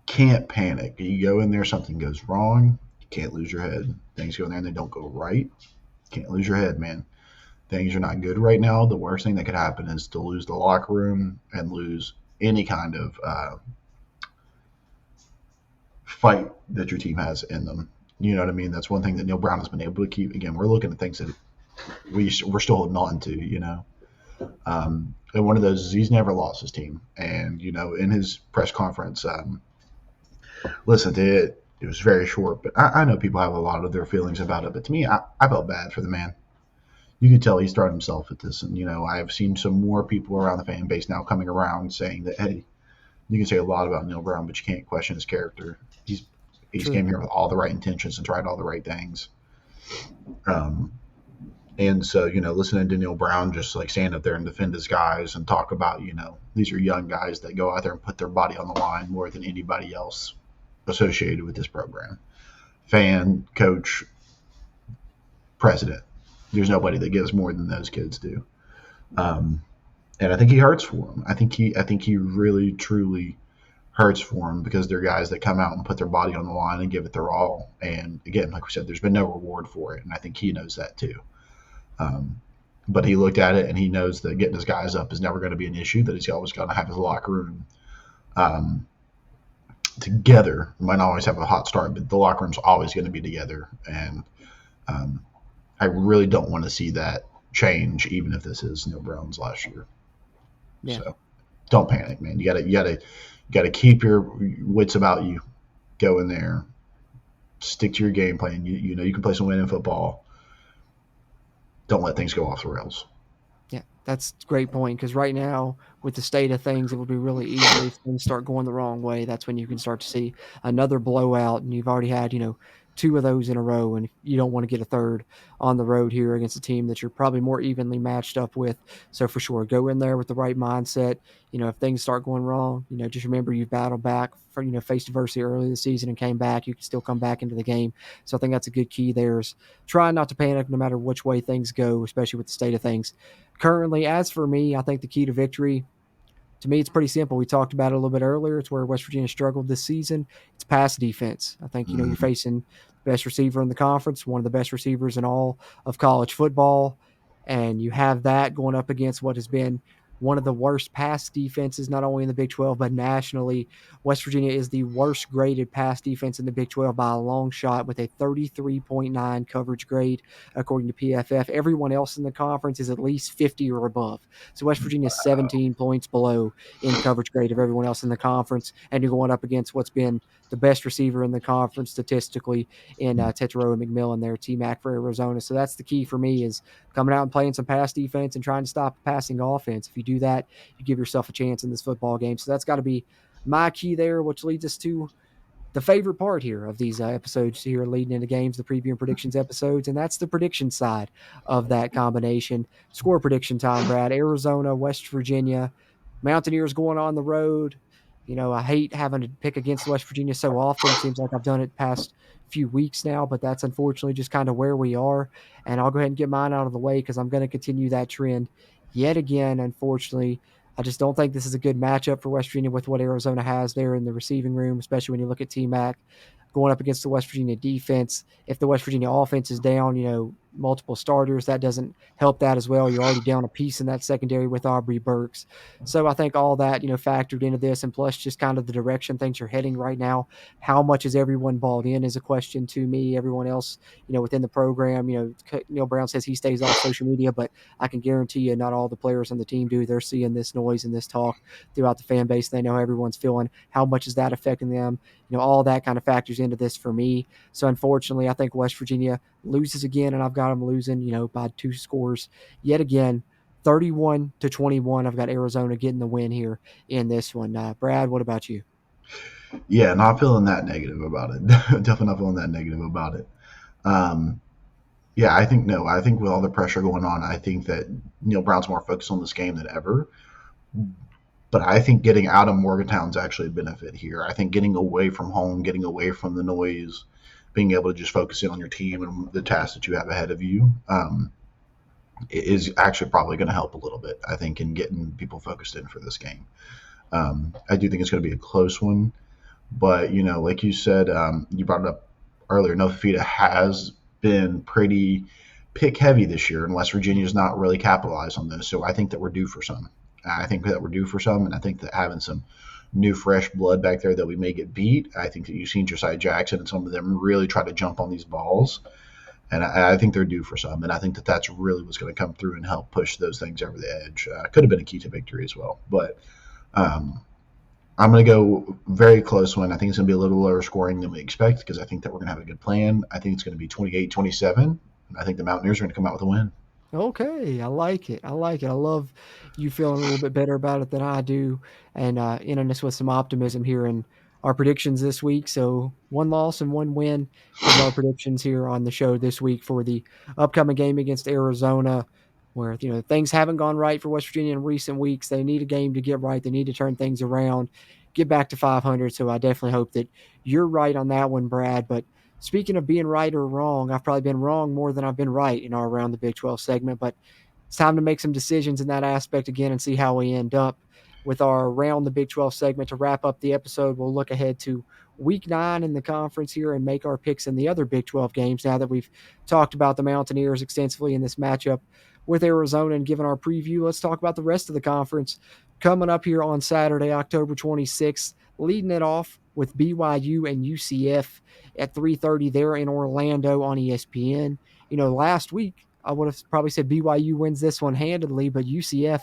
Can't panic. You go in there, something goes wrong. You can't lose your head. Things go in there and they don't go right. Can't lose your head, man. Things are not good right now. The worst thing that could happen is to lose the locker room and lose any kind of fight that your team has in them. You know what I mean? That's one thing that Neal Brown has been able to keep. Again, we're looking at things that we're still holding on to, you know. And one of those is he's never lost his team. And, you know, in his press conference, listen to it. It was very short, but I know people have a lot of their feelings about it. But to me, I felt bad for the man. You could tell he's thrown himself at this. And, you know, I've seen some more people around the fan base now coming around saying that, hey, you can say a lot about Neal Brown, but you can't question his character. He's came here with all the right intentions and tried all the right things. And so, you know, listening to Neal Brown just like stand up there and defend his guys and talk about, you know, these are young guys that go out there and put their body on the line more than anybody else associated with this program. Fan, coach, president. There's nobody that gives more than those kids do. And I think he hurts for them. I think he really, truly hurts for them because they're guys that come out and put their body on the line and give it their all. And again, like we said, there's been no reward for it. And I think he knows that too. But he looked at it and he knows that getting his guys up is never going to be an issue, that he's always going to have his locker room together. Might not always have a hot start, but the locker room's always going to be together. And I really don't want to see that change, even if this is Neal Brown's last year. Yeah. So don't panic, man. You gotta keep your wits about you. Go in there, stick to your game plan. You know you can play some winning football. Don't let things go off the rails. Yeah, that's a great point, because right now, with the state of things, it would be really easy if things start going the wrong way. That's when you can start to see another blowout, and you've already had, you know, 2 of those in a row, and you don't want to get a third on the road here against a team that you're probably more evenly matched up with. So for sure, go in there with the right mindset. You know, if things start going wrong, you know, just remember you've battled back for, you know, faced adversity early this season and came back. You can still come back into the game. So I think that's a good key there, is try not to panic no matter which way things go, especially with the state of things currently. As for me, I think the key to victory, to me, it's pretty simple. We talked about it a little bit earlier. It's where West Virginia struggled this season. It's pass defense. I think, you know, you're facing the best receiver in the conference, one of the best receivers in all of college football, and you have that going up against what has been one of the worst pass defenses, not only in the Big 12, but nationally. West Virginia is the worst graded pass defense in the Big 12 by a long shot, with a 33.9 coverage grade, according to PFF. Everyone else in the conference is at least 50 or above. So West Virginia is 17 points below in coverage grade of everyone else in the conference, and you're going up against what's been the best receiver in the conference statistically in Tetero and McMillan there, T-Mac for Arizona. So that's the key for me, is coming out and playing some pass defense and trying to stop a passing offense. If you do that, you give yourself a chance in this football game. So that's got to be my key there, which leads us to the favorite part here of these episodes here leading into games, the preview and predictions episodes, and that's the prediction side of that combination. Score prediction time, Brad. Arizona, West Virginia, Mountaineers going on the road. You know, I hate having to pick against West Virginia so often. It seems like I've done it past few weeks now, but that's unfortunately just kind of where we are. And I'll go ahead and get mine out of the way, because I'm going to continue that trend yet again. Unfortunately, I just don't think this is a good matchup for West Virginia with what Arizona has there in the receiving room, especially when you look at T-Mac going up against the West Virginia defense. If the West Virginia offense is down, you know, multiple starters, that doesn't help that as well. You're already down a piece in that secondary with Aubrey Burks. So I think all that, you know, factored into this, and plus just kind of the direction things are heading right now. How much is everyone balled in is a question to me. Everyone else, you know, within the program, you know, Neal Brown says he stays off social media, but I can guarantee you not all the players on the team do. They're seeing this noise and this talk throughout the fan base. They know how everyone's feeling. How much is that affecting them? You know, all that kind of factors into this for me. So unfortunately, I think West Virginia loses again, and I've got them losing, you know, by 2 scores yet again, 31-21. I've got Arizona getting the win here in this one. Brad, what about you? Yeah, not feeling that negative about it. Definitely not feeling that negative about it. Yeah, I think with all the pressure going on, I think that Neal Brown's more focused on this game than ever. But I think getting out of Morgantown's actually a benefit here. I think getting away from home, getting away from the noise, being able to just focus in on your team and the tasks that you have ahead of you. is actually probably going to help a little bit, I think, in getting people focused in for this game. I do think it's going to be a close one, but like you said, you brought it up earlier. No Fafita has been pretty pick heavy this year, and West Virginia's not really capitalized on this. So I think that we're due for some. I think that we're due for some, and I think that having some new fresh blood back there that we may get beat. I think that you've seen Josiah Jackson and some of them really try to jump on these balls, and I think they're due for some. And I think that that's really what's going to come through and help push those things over the edge. Could have been a key to victory as well, but. I'm going to go very close one. I think it's going to be a little lower scoring than we expect because I think that we're going to have a good plan. I think it's going to be 28-27. I think the Mountaineers are going to come out with a win. Okay, I like it. I like it. I love you feeling a little bit better about it than I do, and ending us with some optimism here in our predictions this week. So 1 loss and 1 win is our predictions here on the show this week for the upcoming game against Arizona, where things haven't gone right for West Virginia in recent weeks. They need a game to get right. They need to turn things around, get back to 500. So I definitely hope that you're right on that one, Brad. But speaking of being right or wrong, I've probably been wrong more than I've been right in our Around the Big 12 segment, but it's time to make some decisions in that aspect again and see how we end up with our Around the Big 12 segment. To wrap up the episode, we'll look ahead to week 9 in the conference here and make our picks in the other Big 12 games now that we've talked about the Mountaineers extensively in this matchup with Arizona and given our preview. Let's talk about the rest of the conference coming up here on Saturday, October 26th, leading it off with BYU and UCF at 3:30 there in Orlando on ESPN. Last week I would have probably said BYU wins this one handedly, but UCF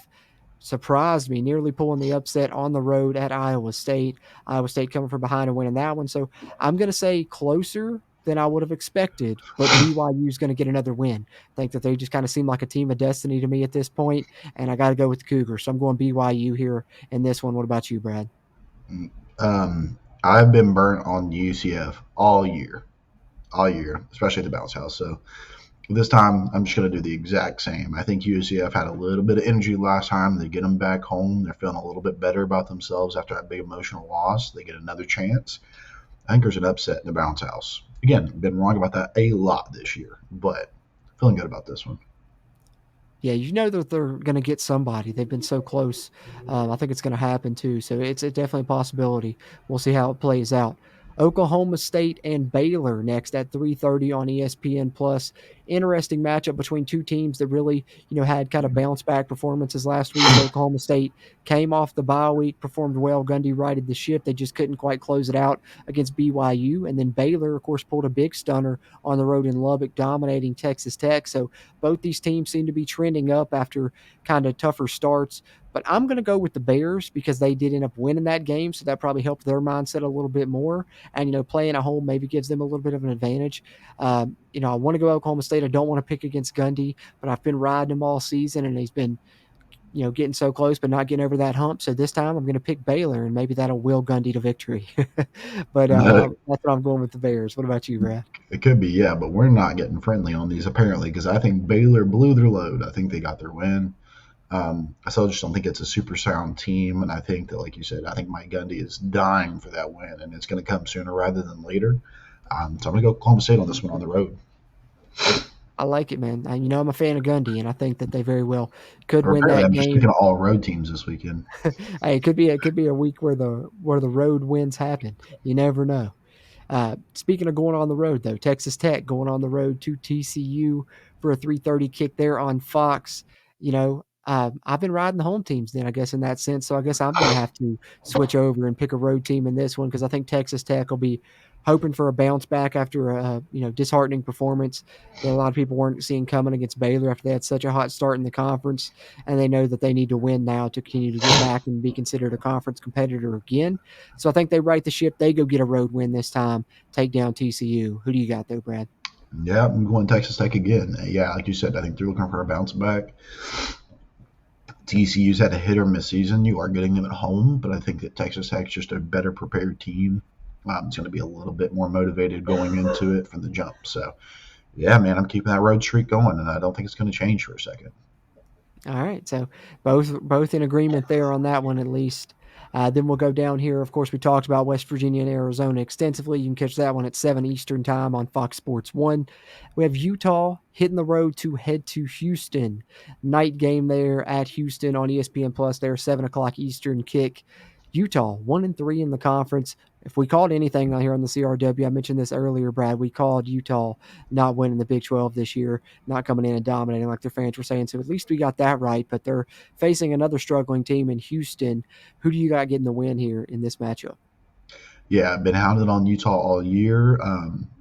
surprised me, nearly pulling the upset on the road at Iowa State. Iowa State coming from behind and winning that one. So I'm going to say closer than I would have expected, but BYU is going to get another win. I think that they just kind of seem like a team of destiny to me at this point, and I got to go with the Cougars. So I'm going BYU here in this one. What about you, Brad? I've been burnt on UCF all year, especially at the bounce house. So this time, I'm just going to do the exact same. I think UCF had a little bit of energy last time. They get them back home. They're feeling a little bit better about themselves after that big emotional loss. They get another chance. I think there's an upset in the bounce house. Again, been wrong about that a lot this year, but feeling good about this one. Yeah, that they're going to get somebody. They've been so close. I think it's going to happen too. So it's definitely a possibility. We'll see how it plays out. Oklahoma State and Baylor next at 3:30 on ESPN Plus. Interesting matchup between two teams that really, had kind of bounce back performances last week. Oklahoma State came off the bye week, performed well. Gundy righted the ship. They just couldn't quite close it out against BYU. And then Baylor, of course, pulled a big stunner on the road in Lubbock, dominating Texas Tech. So both these teams seem to be trending up after kind of tougher starts. But I'm going to go with the Bears because they did end up winning that game, so that probably helped their mindset a little bit more. And, playing at home maybe gives them a little bit of an advantage. I want to go Oklahoma State. I don't want to pick against Gundy, but I've been riding him all season, and he's been, getting so close but not getting over that hump. So this time I'm going to pick Baylor, and maybe that'll will Gundy to victory. But that's what I'm going with the Bears. What about you, Brad? It could be, yeah, but we're not getting friendly on these apparently because I think Baylor blew their load. I think they got their win. I still just don't think it's a super sound team, and I think that, like you said, I think Mike Gundy is dying for that win, and it's going to come sooner rather than later. So I'm going to go Oklahoma State on this one on the road. I like it, man. I'm a fan of Gundy, and I think that they very well could win that I'm game. just picking all road teams this weekend. Hey, it could be a week where the road wins happen. You never know. Speaking of going on the road, though, Texas Tech going on the road to TCU for a 3:30 kick there on Fox. I've been riding the home teams then, I guess, in that sense. So I guess I'm going to have to switch over and pick a road team in this one because I think Texas Tech will be hoping for a bounce back after a disheartening performance that a lot of people weren't seeing coming against Baylor after they had such a hot start in the conference, and they know that they need to win now to continue to get back and be considered a conference competitor again. So I think they right the ship. They go get a road win this time, take down TCU. Who do you got though, Brad? Yeah, I'm going Texas Tech again. Yeah, like you said, I think they're looking for a bounce back. TCU's had a hit or miss season. You are getting them at home, but I think that Texas Tech's just a better prepared team. It's going to be a little bit more motivated going into it from the jump. So, yeah, man, I'm keeping that road streak going, and I don't think it's going to change for a second. All right, so both in agreement there on that one at least. Then we'll go down here. Of course, we talked about West Virginia and Arizona extensively. You can catch that one at 7 Eastern time on Fox Sports 1. We have Utah hitting the road to head to Houston. Night game there at Houston on ESPN Plus there, 7 o'clock Eastern kick. Utah, 1-3 in the conference. If we called anything out here on the CRW, I mentioned this earlier, Brad, we called Utah not winning the Big 12 this year, not coming in and dominating like their fans were saying. So at least we got that right, but they're facing another struggling team in Houston. Who do you got getting the win here in this matchup? Yeah, I've been hounded on Utah all year,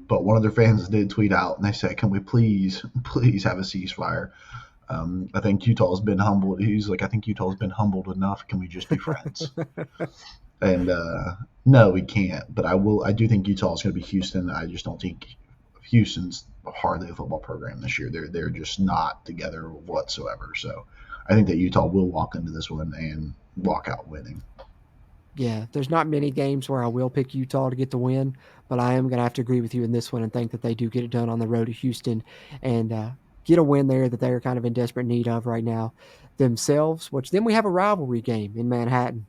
but one of their fans did tweet out and they said, "Can we please have a ceasefire?" I think Utah's been humbled. He's like, "I think Utah's been humbled enough. Can we just be friends?" And no, we can't. But I do think Utah's going to be Houston. I just don't think Houston's hardly a football program this year. They're just not together whatsoever. So I think that Utah will walk into this one and walk out winning. Yeah, there's not many games where I will pick Utah to get the win, but I am going to have to agree with you in this one and think that they do get it done on the road to Houston and get a win there that they're kind of in desperate need of right now themselves, which then we have a rivalry game in Manhattan.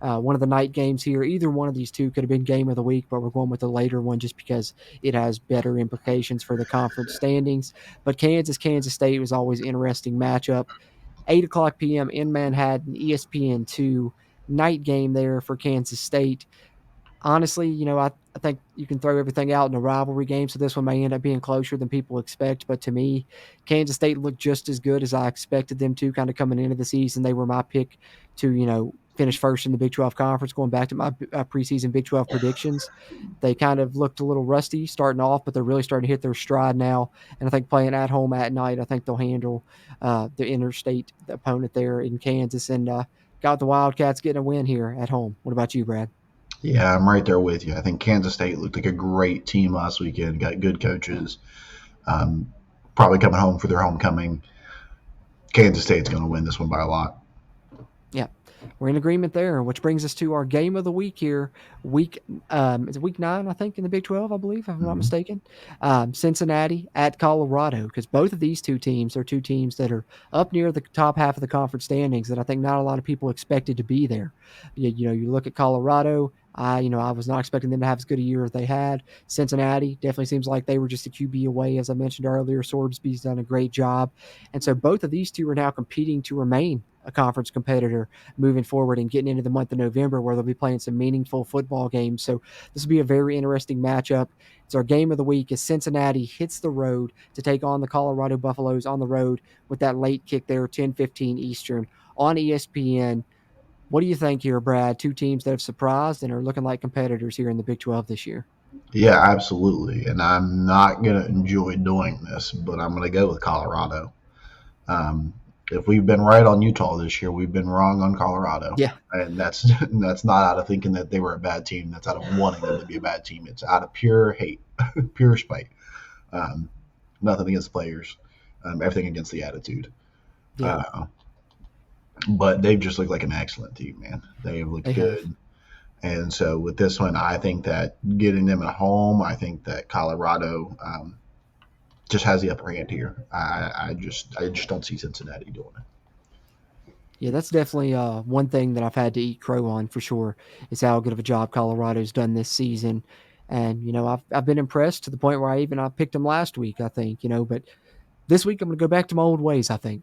One of the night games here, either one of these two could have been game of the week, but we're going with the later one just because it has better implications for the conference standings. But Kansas State was always an interesting matchup. 8 o'clock p.m. in Manhattan, ESPN2, night game there for Kansas State. Honestly, I think you can throw everything out in a rivalry game, so this one may end up being closer than people expect. But to me, Kansas State looked just as good as I expected them to kind of coming into the season. They were my pick to, finish first in the Big 12 conference, going back to my preseason Big 12 predictions. They kind of looked a little rusty starting off, but they're really starting to hit their stride now. And I think playing at home at night, I think they'll handle the interstate opponent there in Kansas and got the Wildcats getting a win here at home. What about you, Brad? Yeah, I'm right there with you. I think Kansas State looked like a great team last weekend. Got good coaches. Probably coming home for their homecoming. Kansas State's going to win this one by a lot. Yeah, we're in agreement there, which brings us to our game of the week here. It's week 9, I think, in the Big 12, I believe, if I'm not mistaken. Cincinnati at Colorado, because both of these two teams are two teams that are up near the top half of the conference standings that I think not a lot of people expected to be there. You look at Colorado. I was not expecting them to have as good a year as they had. Cincinnati definitely seems like they were just a QB away, as I mentioned earlier. Sorbsby's done a great job. And so both of these two are now competing to remain a conference competitor moving forward and getting into the month of November where they'll be playing some meaningful football games. So this will be a very interesting matchup. It's our game of the week as Cincinnati hits the road to take on the Colorado Buffaloes on the road with that late kick there, 10:15 Eastern on ESPN. What do you think here, Brad? Two teams that have surprised and are looking like competitors here in the Big 12 this year. Yeah, absolutely. And I'm not going to enjoy doing this, but I'm going to go with Colorado. If we've been right on Utah this year, we've been wrong on Colorado. Yeah. And that's not out of thinking that they were a bad team. That's out of wanting them to be a bad team. It's out of pure hate, pure spite. Nothing against players, everything against the attitude. Yeah. But they've just looked like an excellent team, man. They have looked good. Have. And so with this one, I think that getting them at home, I think that Colorado just has the upper hand here. I just don't see Cincinnati doing it. Yeah, that's definitely one thing that I've had to eat crow on for sure is how good of a job Colorado's done this season. And, I've been impressed to the point where I picked them last week, I think, but this week I'm going to go back to my old ways, I think.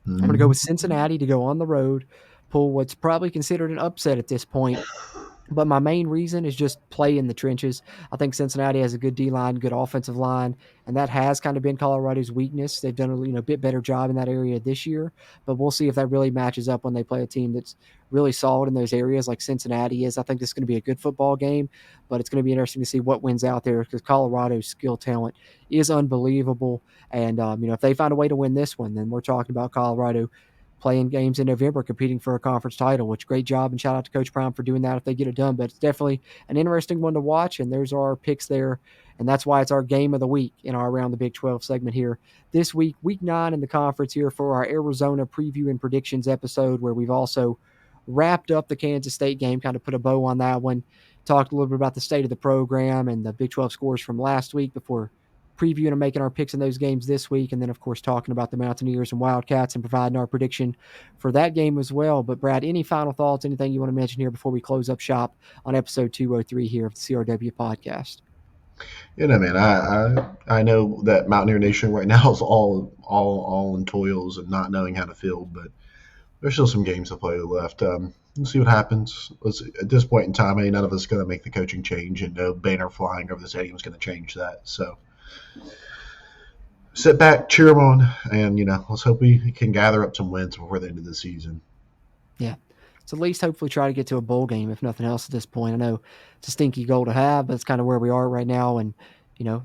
I'm going to go with Cincinnati to go on the road, pull what's probably considered an upset at this point. But my main reason is just play in the trenches. I think Cincinnati has a good D-line, good offensive line, and that has kind of been Colorado's weakness. They've done a bit better job in that area this year, but we'll see if that really matches up when they play a team that's really solid in those areas like Cincinnati is. I think this is going to be a good football game, but it's going to be interesting to see what wins out there because Colorado's skill talent is unbelievable. And, if they find a way to win this one, then we're talking about Colorado playing games in November, competing for a conference title, which great job and shout out to Coach Prime for doing that if they get it done. But it's definitely an interesting one to watch, and there's our picks there. And that's why it's our game of the week in our Around the Big 12 segment here. This week, week 9 in the conference here for our Arizona preview and predictions episode, where we've also wrapped up the Kansas State game, kind of put a bow on that one, talked a little bit about the state of the program and the Big 12 scores from last week before previewing and making our picks in those games this week, and then, of course, talking about the Mountaineers and Wildcats and providing our prediction for that game as well. But, Brad, any final thoughts, anything you want to mention here before we close up shop on episode 203 here of the CRW podcast? Man, I know that Mountaineer Nation right now is all in toils and not knowing how to field, but there's still some games to play left. We'll see what happens. At this point in time, none of us is going to make the coaching change, and no banner flying over the stadium is going to change that. So sit back, cheer them on, and let's hope we can gather up some wins before the end of the season. Yeah. So at least hopefully try to get to a bowl game, if nothing else at this point. I know it's a stinky goal to have, but it's kind of where we are right now. And,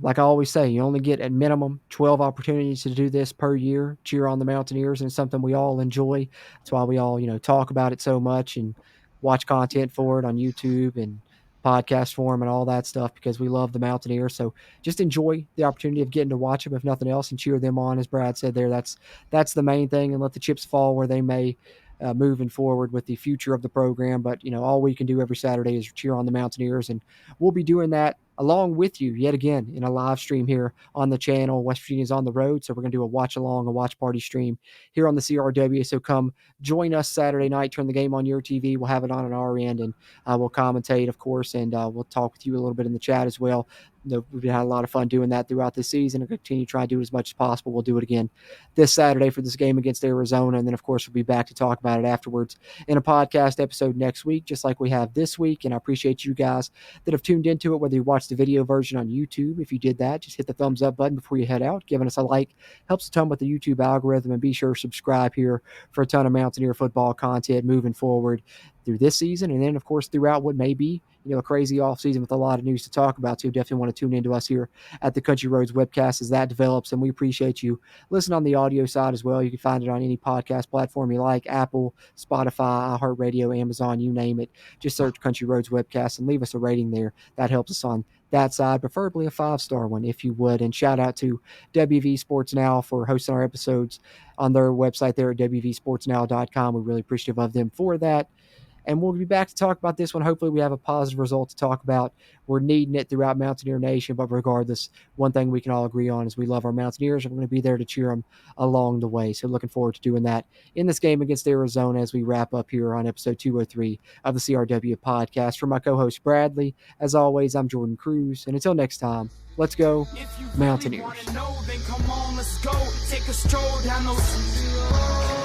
like I always say, you only get at minimum 12 opportunities to do this per year, cheer on the Mountaineers, and it's something we all enjoy. That's why we all, talk about it so much and watch content for it on YouTube and podcast form and all that stuff, because we love the Mountaineers. So just enjoy the opportunity of getting to watch them, if nothing else, and cheer them on. As Brad said there, that's the main thing, and let the chips fall where they may, moving forward with the future of the program. But, all we can do every Saturday is cheer on the Mountaineers, and we'll be doing that along with you yet again in a live stream here on the channel. West Virginia's on the road, so we're going to do a watch along, a watch party stream here on the CRW. So come join us Saturday night, turn the game on your TV. We'll have it on our end, and we'll commentate, of course, and we'll talk with you a little bit in the chat as well. We've had a lot of fun doing that throughout this season, and continue to try to do it as much as possible. We'll do it again this Saturday for this game against Arizona, and then, of course, we'll be back to talk about it afterwards in a podcast episode next week, just like we have this week. And I appreciate you guys that have tuned into it, whether you watch the video version on YouTube. If you did that, just hit the thumbs up button before you head out. Giving us a like helps a ton with the YouTube algorithm, and be sure to subscribe here for a ton of Mountaineer football content moving forward through this season, and then, of course, throughout what may be a crazy offseason with a lot of news to talk about. So you definitely want to tune into us here at the Country Roads webcast as that develops, and we appreciate you listening on the audio side as well. You can find it on any podcast platform you like: Apple, Spotify, iHeartRadio, Amazon, you name it. Just search Country Roads webcast and leave us a rating there. That helps us on that side, preferably a 5-star one if you would. And shout out to WV Sports Now for hosting our episodes on their website there at WVSportsNow.com. We're really appreciative of them for that. And we'll be back to talk about this one. Hopefully we have a positive result to talk about. We're needing it throughout Mountaineer Nation, but regardless, one thing we can all agree on is we love our Mountaineers, and we're going to be there to cheer them along the way. So looking forward to doing that in this game against Arizona as we wrap up here on episode 203 of the CRW podcast. For my co-host Bradley, as always, I'm Jordan Cruz, and until next time, let's go Mountaineers. If you really wanna know, then come on, let's go. Take a stroll down those